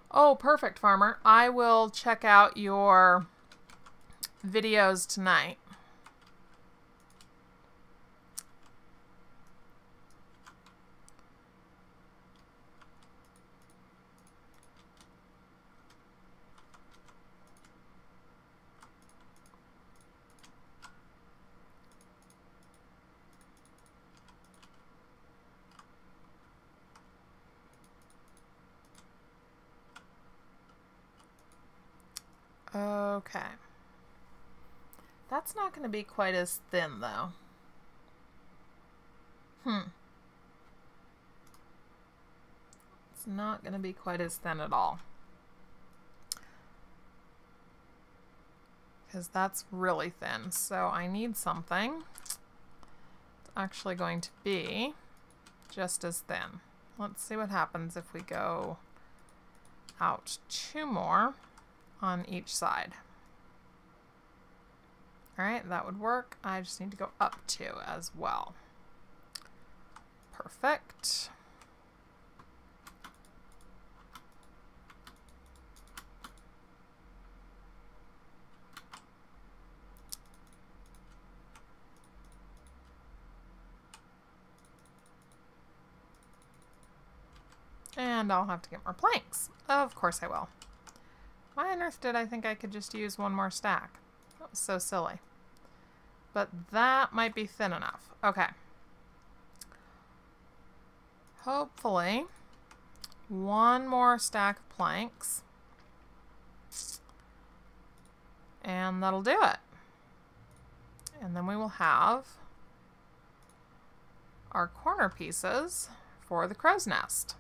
Oh, perfect, Farmer. I will check out your videos tonight. Okay. That's not going to be quite as thin, though. It's not going to be quite as thin at all. because that's really thin. So I need something that's actually going to be just as thin. Let's see what happens if we go out 2 more on each side. All right, that would work. I just need to go up 2 as well. Perfect. And I'll have to get more planks. Of course I will. Why on earth did I think I could just use 1 more stack? That was so silly. But that might be thin enough. Okay. Hopefully, 1 more stack of planks. And that'll do it. And then we will have our corner pieces for the crow's nest.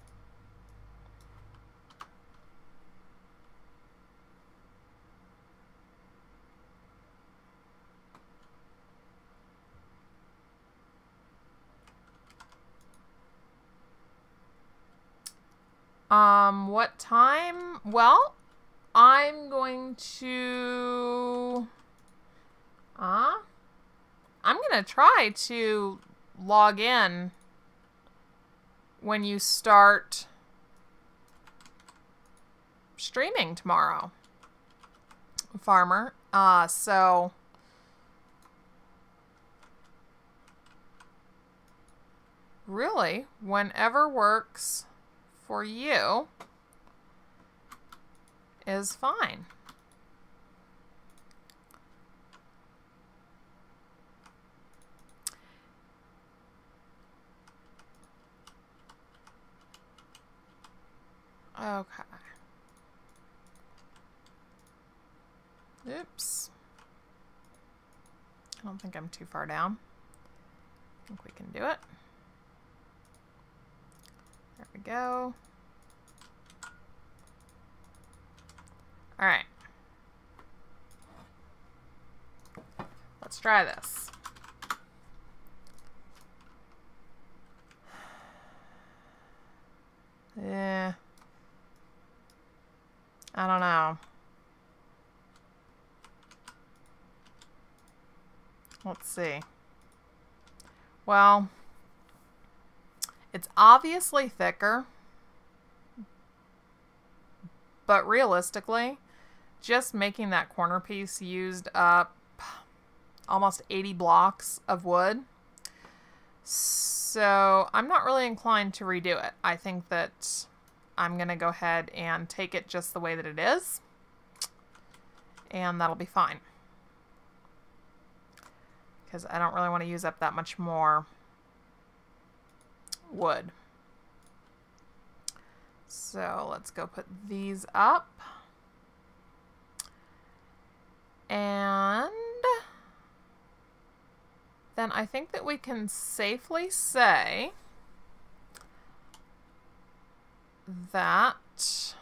What time? Well, I'm going to, I'm going to try to log in when you start streaming tomorrow, Farmer. So really, whenever works for you is fine. Okay. Oops. I don't think I'm too far down. I think we can do it. There we go. All right. Let's try this. Yeah. I don't know. Let's see. Well, it's obviously thicker, but realistically, just making that corner piece used up almost 80 blocks of wood. So I'm not really inclined to redo it. I think that I'm going to go ahead and take it just the way that it is, and that'll be fine. Because I don't really want to use up that much more wood. So let's go put these up. And then I think that we can safely say that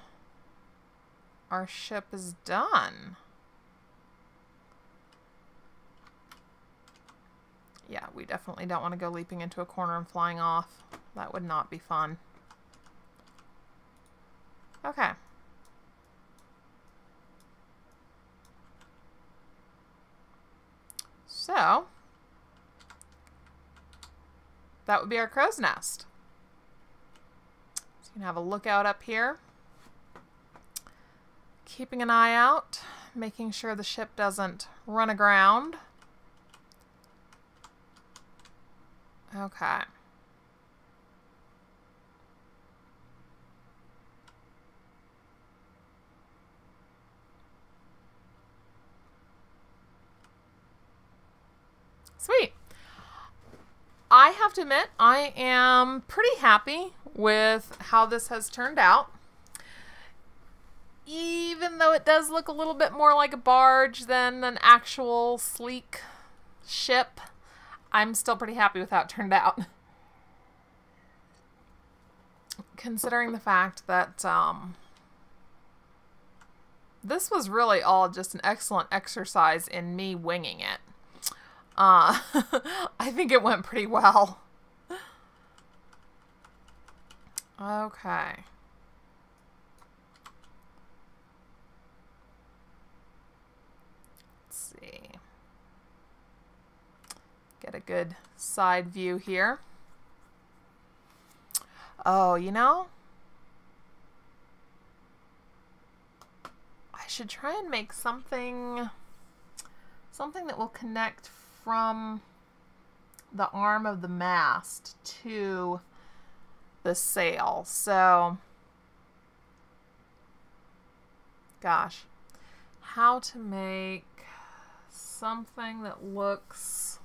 our ship is done. Yeah, we definitely don't want to go leaping into a corner and flying off. That would not be fun. Okay. So, that would be our crow's nest. So you can have a lookout up here. Keeping an eye out, making sure the ship doesn't run aground. Okay. Sweet. I have to admit, I am pretty happy with how this has turned out. Even though it does look a little bit more like a barge than an actual sleek ship, I'm still pretty happy with how it turned out. Considering the fact that this was really all just an excellent exercise in me winging it. I think it went pretty well. Okay. Let's see. Get a good side view here. Oh, you know, I should try and make something that will connect from the arm of the mast to the sail. So, gosh, how to make something that looks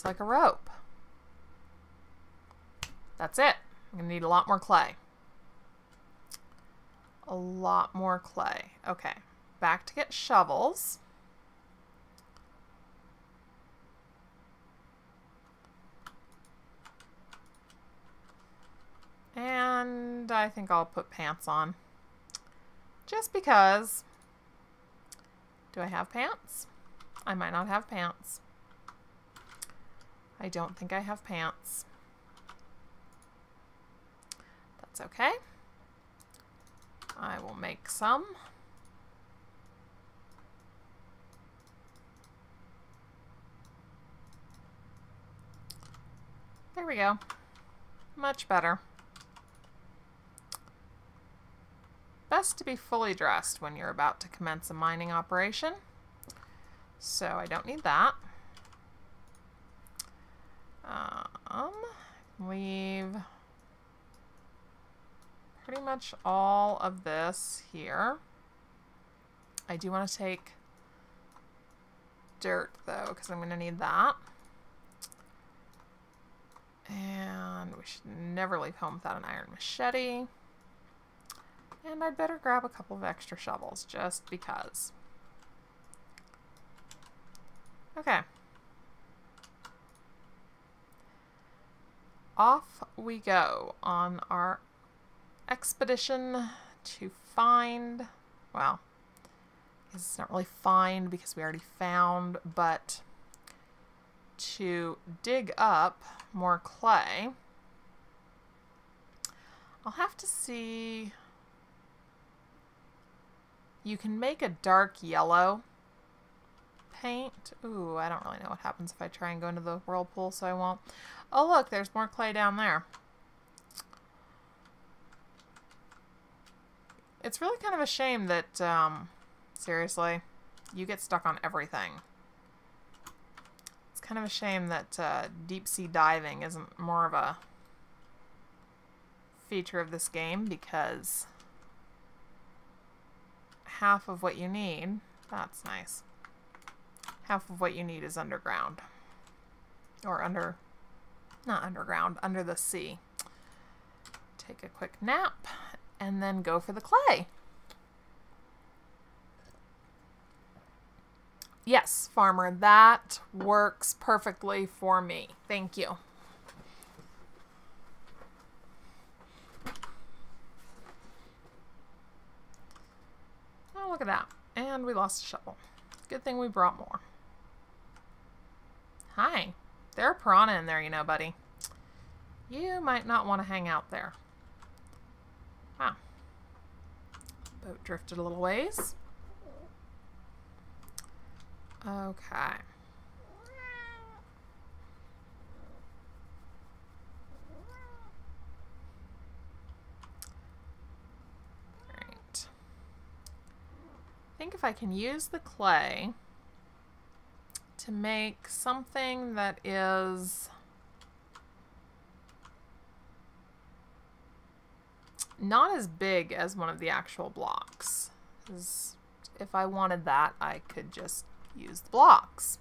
like a rope. That's it. I'm gonna need a lot more clay. A lot more clay. Okay, back to get shovels. And I think I'll put pants on. Just because. Do I have pants? I might not have pants. I don't think I have pants. That's okay. I will make some. There we go. Much better. Best to be fully dressed when you're about to commence a mining operation. So I don't need that. Leave pretty much all of this here. I do want to take dirt though, because I'm going to need that. And we should never leave home without an iron machete. And I'd better grab a couple of extra shovels, just because. Okay. Off we go on our expedition to find, well, it's not really find because we already found, but to dig up more clay. I'll have to see. You can make a dark yellow paint. Ooh, I don't really know what happens if I try and go into the whirlpool, so I won't. Oh, look, there's more clay down there. It's really kind of a shame that, seriously, you get stuck on everything. It's kind of a shame that deep sea diving isn't more of a feature of this game, because half of what you need, that's nice, half of what you need is underground. Or not underground, under the sea. Take a quick nap, and then go for the clay. Yes, farmer, that works perfectly for me. Thank you. Oh, look at that. And we lost a shovel. Good thing we brought more. Hi. There are piranha in there, you know, buddy. You might not want to hang out there. Wow. Boat drifted a little ways. Okay. Great. I think if I can use the clay to make something that is not as big as one of the actual blocks. 'Cause if I wanted that, I could just use the blocks.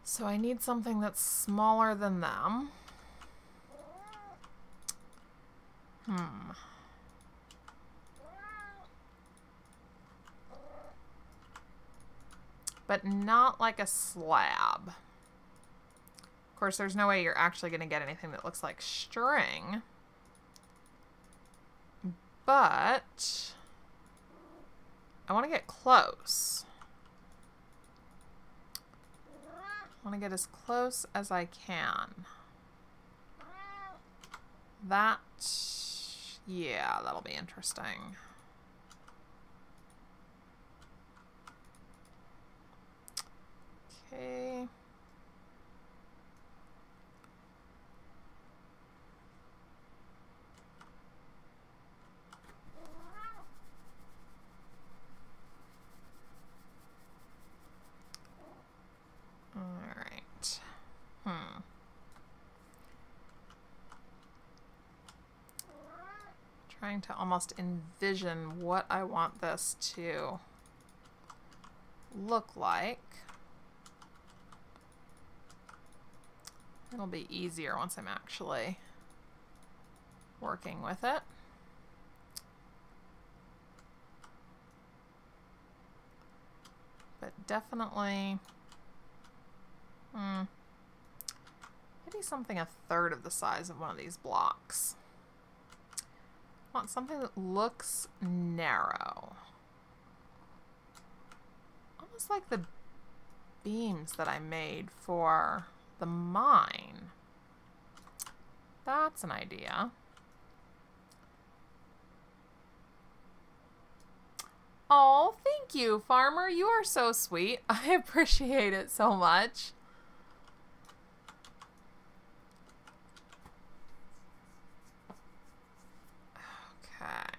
So I need something that's smaller than them. But not like a slab. Of course, there's no way you're actually going to get anything that looks like string. But I want to get close. I want to get as close as I can. That, yeah, that'll be interesting. Okay. All right. Trying to almost envision what I want this to look like. It'll be easier once I'm actually working with it. But definitely, maybe something a third of the size of one of these blocks. I want something that looks narrow. Almost like the beams that I made for the mine. That's an idea. Oh, thank you, farmer. You are so sweet. I appreciate it so much. Okay.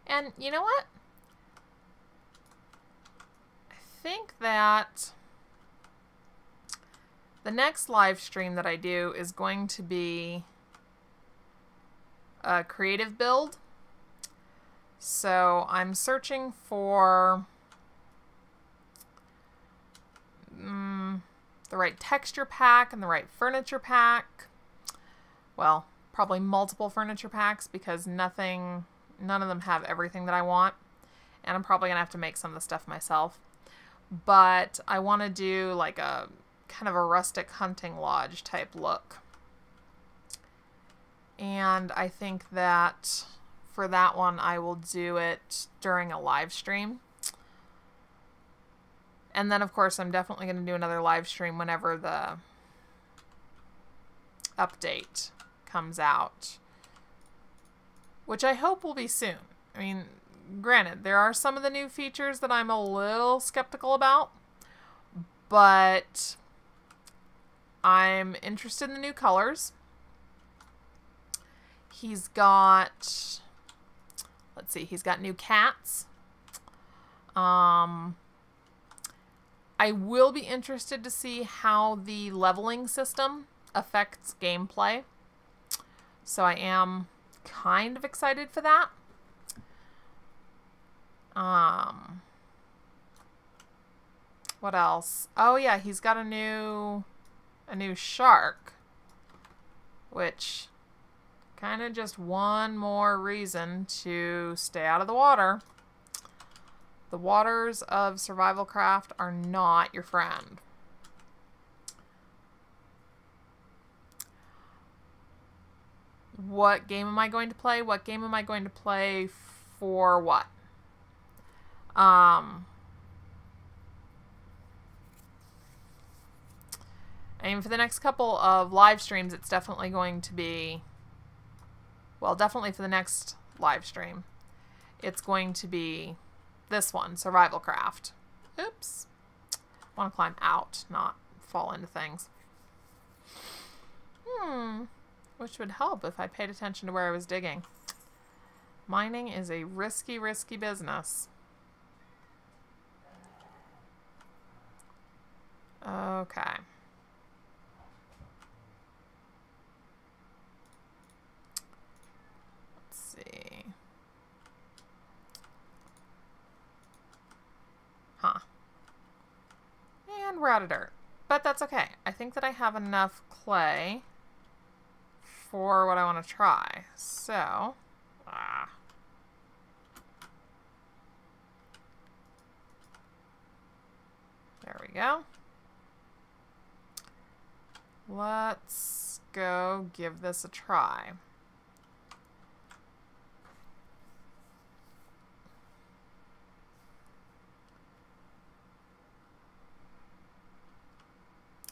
And you know what? I think that the next live stream that I do is going to be a creative build. So I'm searching for the right texture pack and the right furniture pack. Well, probably multiple furniture packs because none of them have everything that I want. And I'm probably gonna have to make some of the stuff myself. But I want to do like a kind of a rustic hunting lodge type look. And I think that for that one, I will do it during a live stream. And then, of course, I'm definitely going to do another live stream whenever the update comes out, which I hope will be soon. I mean, granted, there are some of the new features that I'm a little skeptical about, but I'm interested in the new colors. He's got, let's see, he's got new cats. I will be interested to see how the leveling system affects gameplay. So I am kind of excited for that. What else? Oh yeah, he's got a new shark, which kind of just one more reason to stay out of the water. The waters of Survivalcraft are not your friend. What game am I going to play? What game am I going to play for what? I mean, for the next couple of live streams, it's definitely going to be, well, definitely for the next live stream, it's going to be this one, Survivalcraft. Oops. I want to climb out, not fall into things. Which would help if I paid attention to where I was digging. Mining is a risky, risky business. Okay. Let's see. Huh. And we're out of dirt. But that's okay. I think that I have enough clay for what I want to try. So, there we go. let's go give this a try.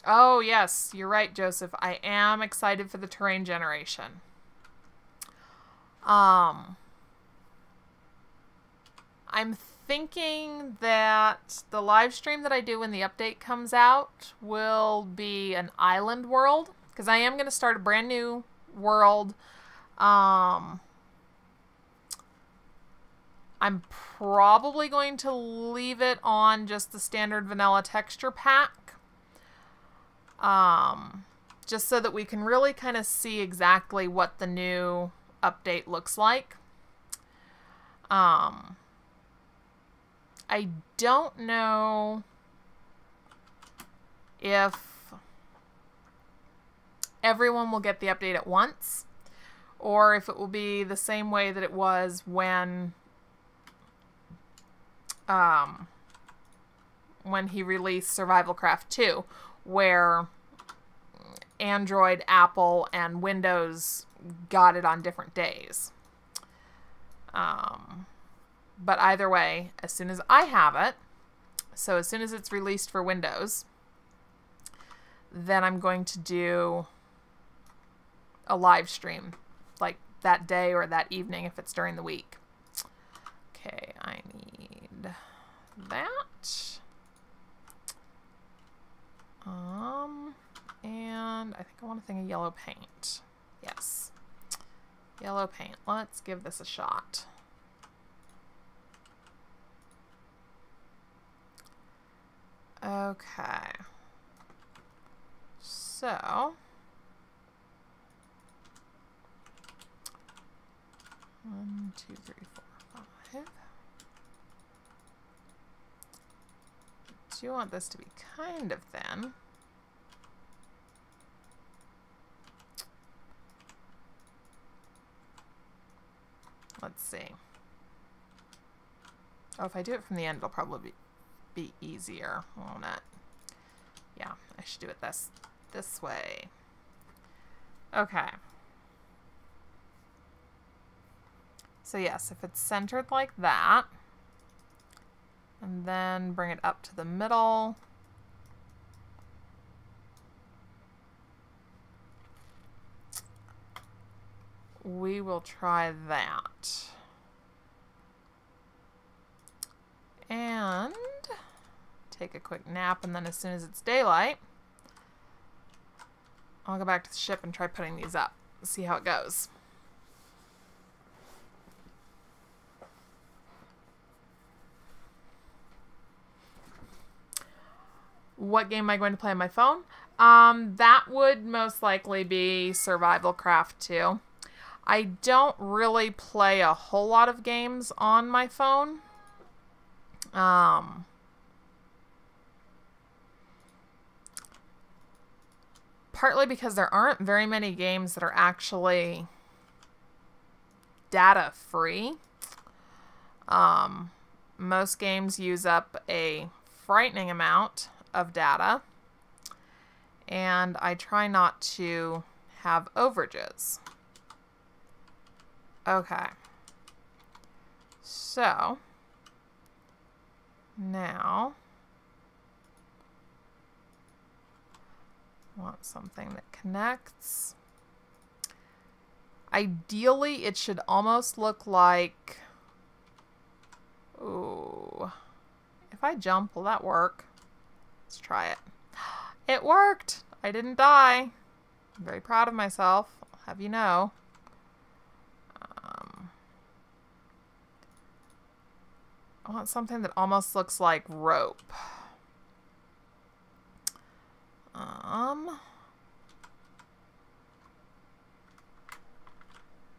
Oh, yes, you're right, Joseph. I am excited for the terrain generation. I'm thinking that the live stream that I do when the update comes out will be an island world, because I am going to start a brand new world. I'm probably going to leave it on just the standard vanilla texture pack. Just so that we can really kind of see exactly what the new update looks like. I don't know if everyone will get the update at once, or if it will be the same way that it was when he released Survivalcraft 2, where Android, Apple, and Windows got it on different days. But either way, as soon as I have it, so as soon as it's released for Windows, then I'm going to do a live stream, like that day or that evening if it's during the week. Okay, I need that. And I think I want a thing of yellow paint. Yes. Yellow paint. Let's give this a shot. Okay. So, 1, 2, 3, 4, 5. Do you want this to be kind of thin? Let's see. Oh, if I do it from the end, it'll probably be easier, won't it? Yeah, I should do it this way. Okay. So yes, if it's centered like that, and then bring it up to the middle. We will try that. And take a quick nap, and then as soon as it's daylight, I'll go back to the ship and try putting these up. See how it goes. What game am I going to play on my phone? That would most likely be Survivalcraft 2. I don't really play a whole lot of games on my phone. Partly because there aren't very many games that are actually data free. Most games use up a frightening amount of data, and I try not to have overages. Okay, so now I want something that connects. Ideally, it should almost look like, ooh, if I jump, will that work? Let's try it. It worked! I didn't die. I'm very proud of myself, I'll have you know. I want something that almost looks like rope.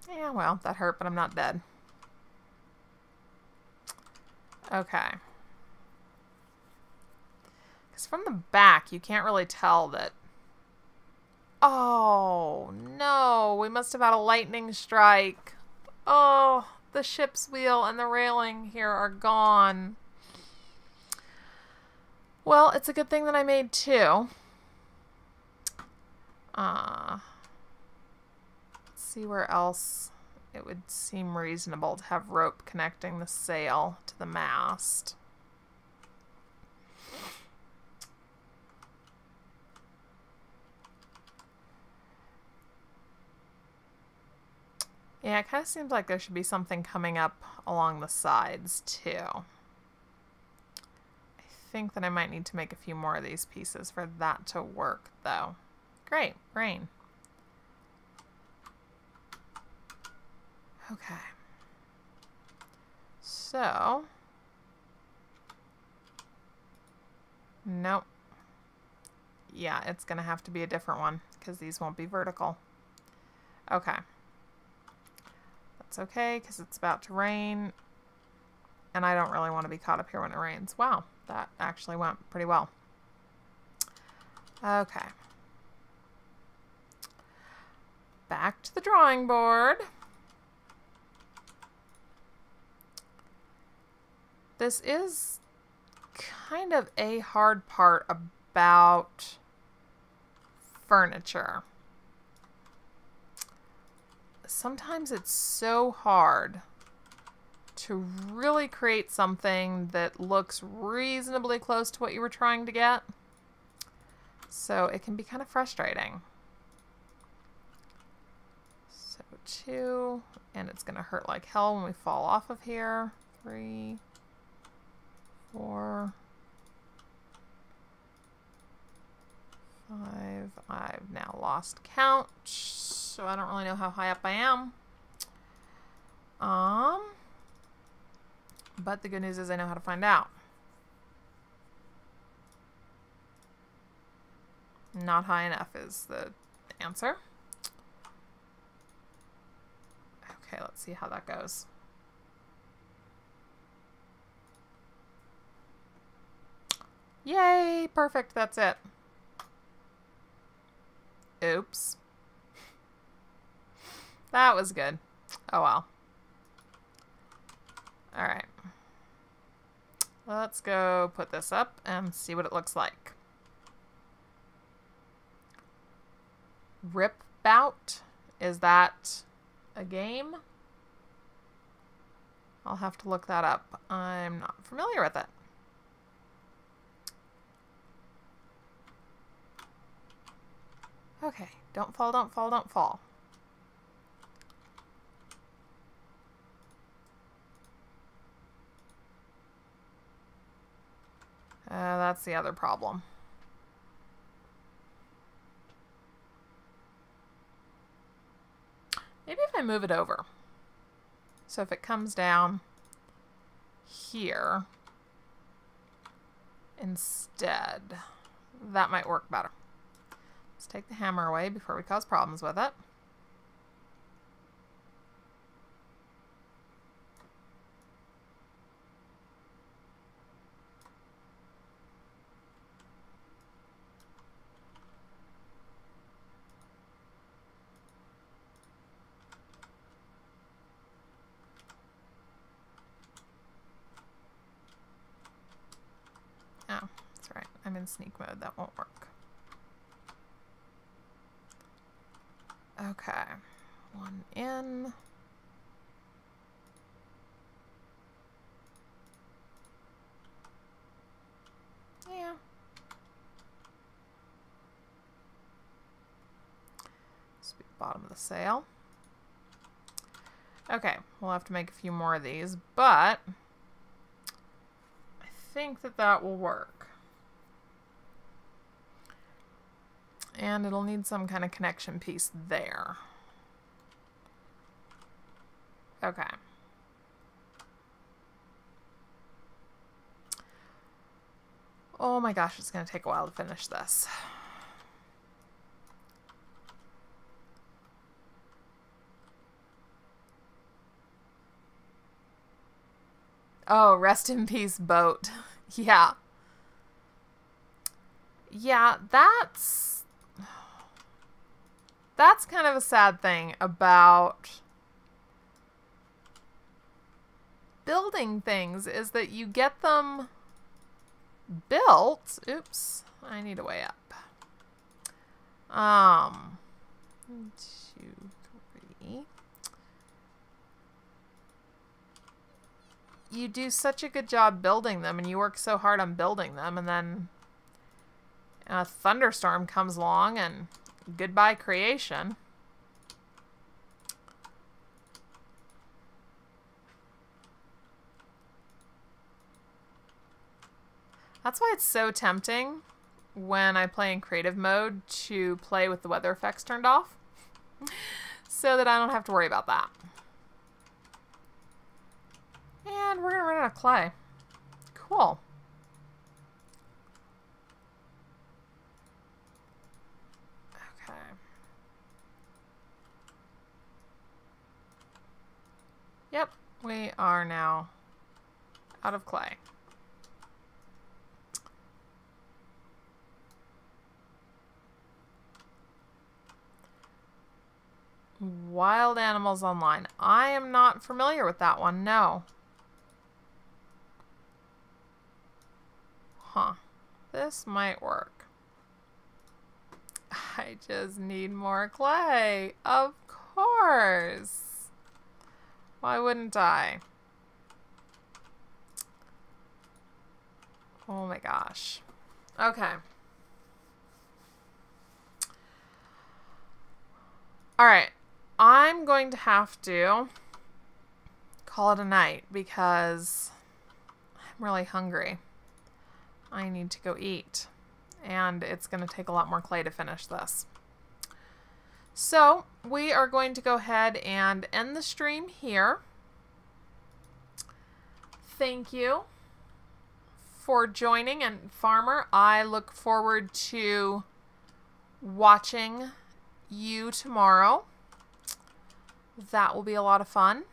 Yeah, well, that hurt, but I'm not dead. Okay. Because from the back, you can't really tell that... Oh, no. We must have had a lightning strike. Oh, the ship's wheel and the railing here are gone. Well, it's a good thing that I made two. Let's see where else it would seem reasonable to have rope connecting the sail to the mast. Yeah, it kind of seems like there should be something coming up along the sides, too. I think that I might need to make a few more of these pieces for that to work, though. Great, rain. Okay. So... nope. Yeah, it's going to have to be a different one, because these won't be vertical. Okay. It's okay because it's about to rain and I don't really want to be caught up here when it rains. Wow, that actually went pretty well. Okay. Back to the drawing board. This is kind of a hard part about furniture. Sometimes it's so hard to really create something that looks reasonably close to what you were trying to get. So it can be kind of frustrating. So 2, and it's going to hurt like hell when we fall off of here. 3, 4, 5. I've now lost count, so I don't really know how high up I am. But the good news is I know how to find out. Not high enough is the answer. Okay, let's see how that goes. Yay, perfect, that's it. Oops. That was good. Oh well. Alright. Let's go put this up and see what it looks like. Rip bout? Is that a game? I'll have to look that up. I'm not familiar with it. Okay, don't fall, don't fall, don't fall. That's the other problem. Maybe if I move it over. So if it comes down here instead, that might work better. Let's take the hammer away before we cause problems with it. Oh, that's right. I'm in sneak mode. That won't work. Okay. One in. Yeah. This will be the bottom of the sail. Okay, we'll have to make a few more of these, but I think that that will work. And it'll need some kind of connection piece there. Okay. Oh my gosh, it's going to take a while to finish this. Oh, rest in peace, boat. Yeah. Yeah, that's kind of a sad thing about building things, is that you get them built. Oops, I need a way up. 1, 2, 3. You do such a good job building them, and you work so hard on building them, and then a thunderstorm comes along and goodbye creation. That's why it's so tempting when I play in creative mode to play with the weather effects turned off so that I don't have to worry about that. And we're going to run out of clay. Cool. Okay. Yep, we are now out of clay. Wild Animals Online. I am not familiar with that one, no. Huh. This might work. I just need more clay. Of course. Why wouldn't I? Oh my gosh. Okay. Alright. I'm going to have to call it a night because I'm really hungry. I need to go eat, and it's going to take a lot more clay to finish this. So we are going to go ahead and end the stream here. Thank you for joining, and Farmer, I look forward to watching you tomorrow. That will be a lot of fun.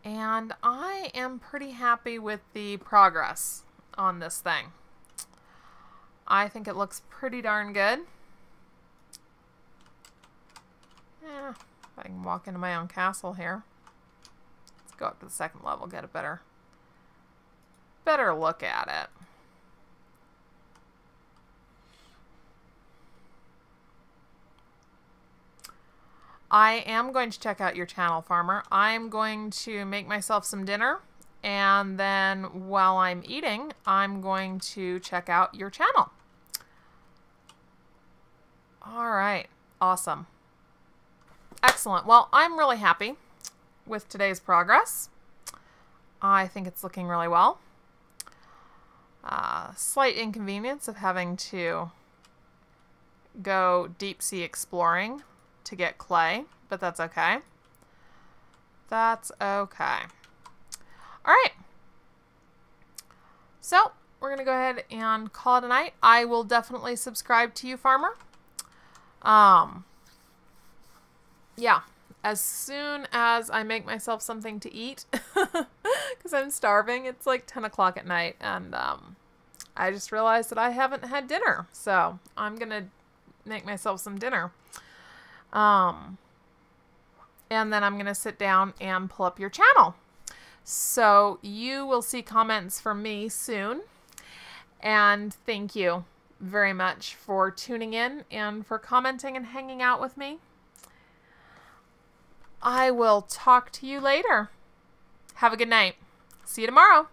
And I am pretty happy with the progress on this thing. I think it looks pretty darn good. Yeah, if I can walk into my own castle here. Let's go up to the second level, get a better look at it. I am going to check out your channel, Farmer. I'm going to make myself some dinner, and then while I'm eating, I'm going to check out your channel. All right, awesome. Excellent. Well, I'm really happy with today's progress. I think it's looking really well. Slight inconvenience of having to go deep sea exploring to get clay, but that's okay. That's okay. All right. So we're going to go ahead and call it a night. I will definitely subscribe to you, Farmer. Yeah, as soon as I make myself something to eat, because I'm starving. It's like 10 o'clock at night, and I just realized that I haven't had dinner. So I'm going to make myself some dinner. And then I'm going to sit down and pull up your channel. So you will see comments from me soon. And thank you very much for tuning in and for commenting and hanging out with me. I will talk to you later. Have a good night. See you tomorrow.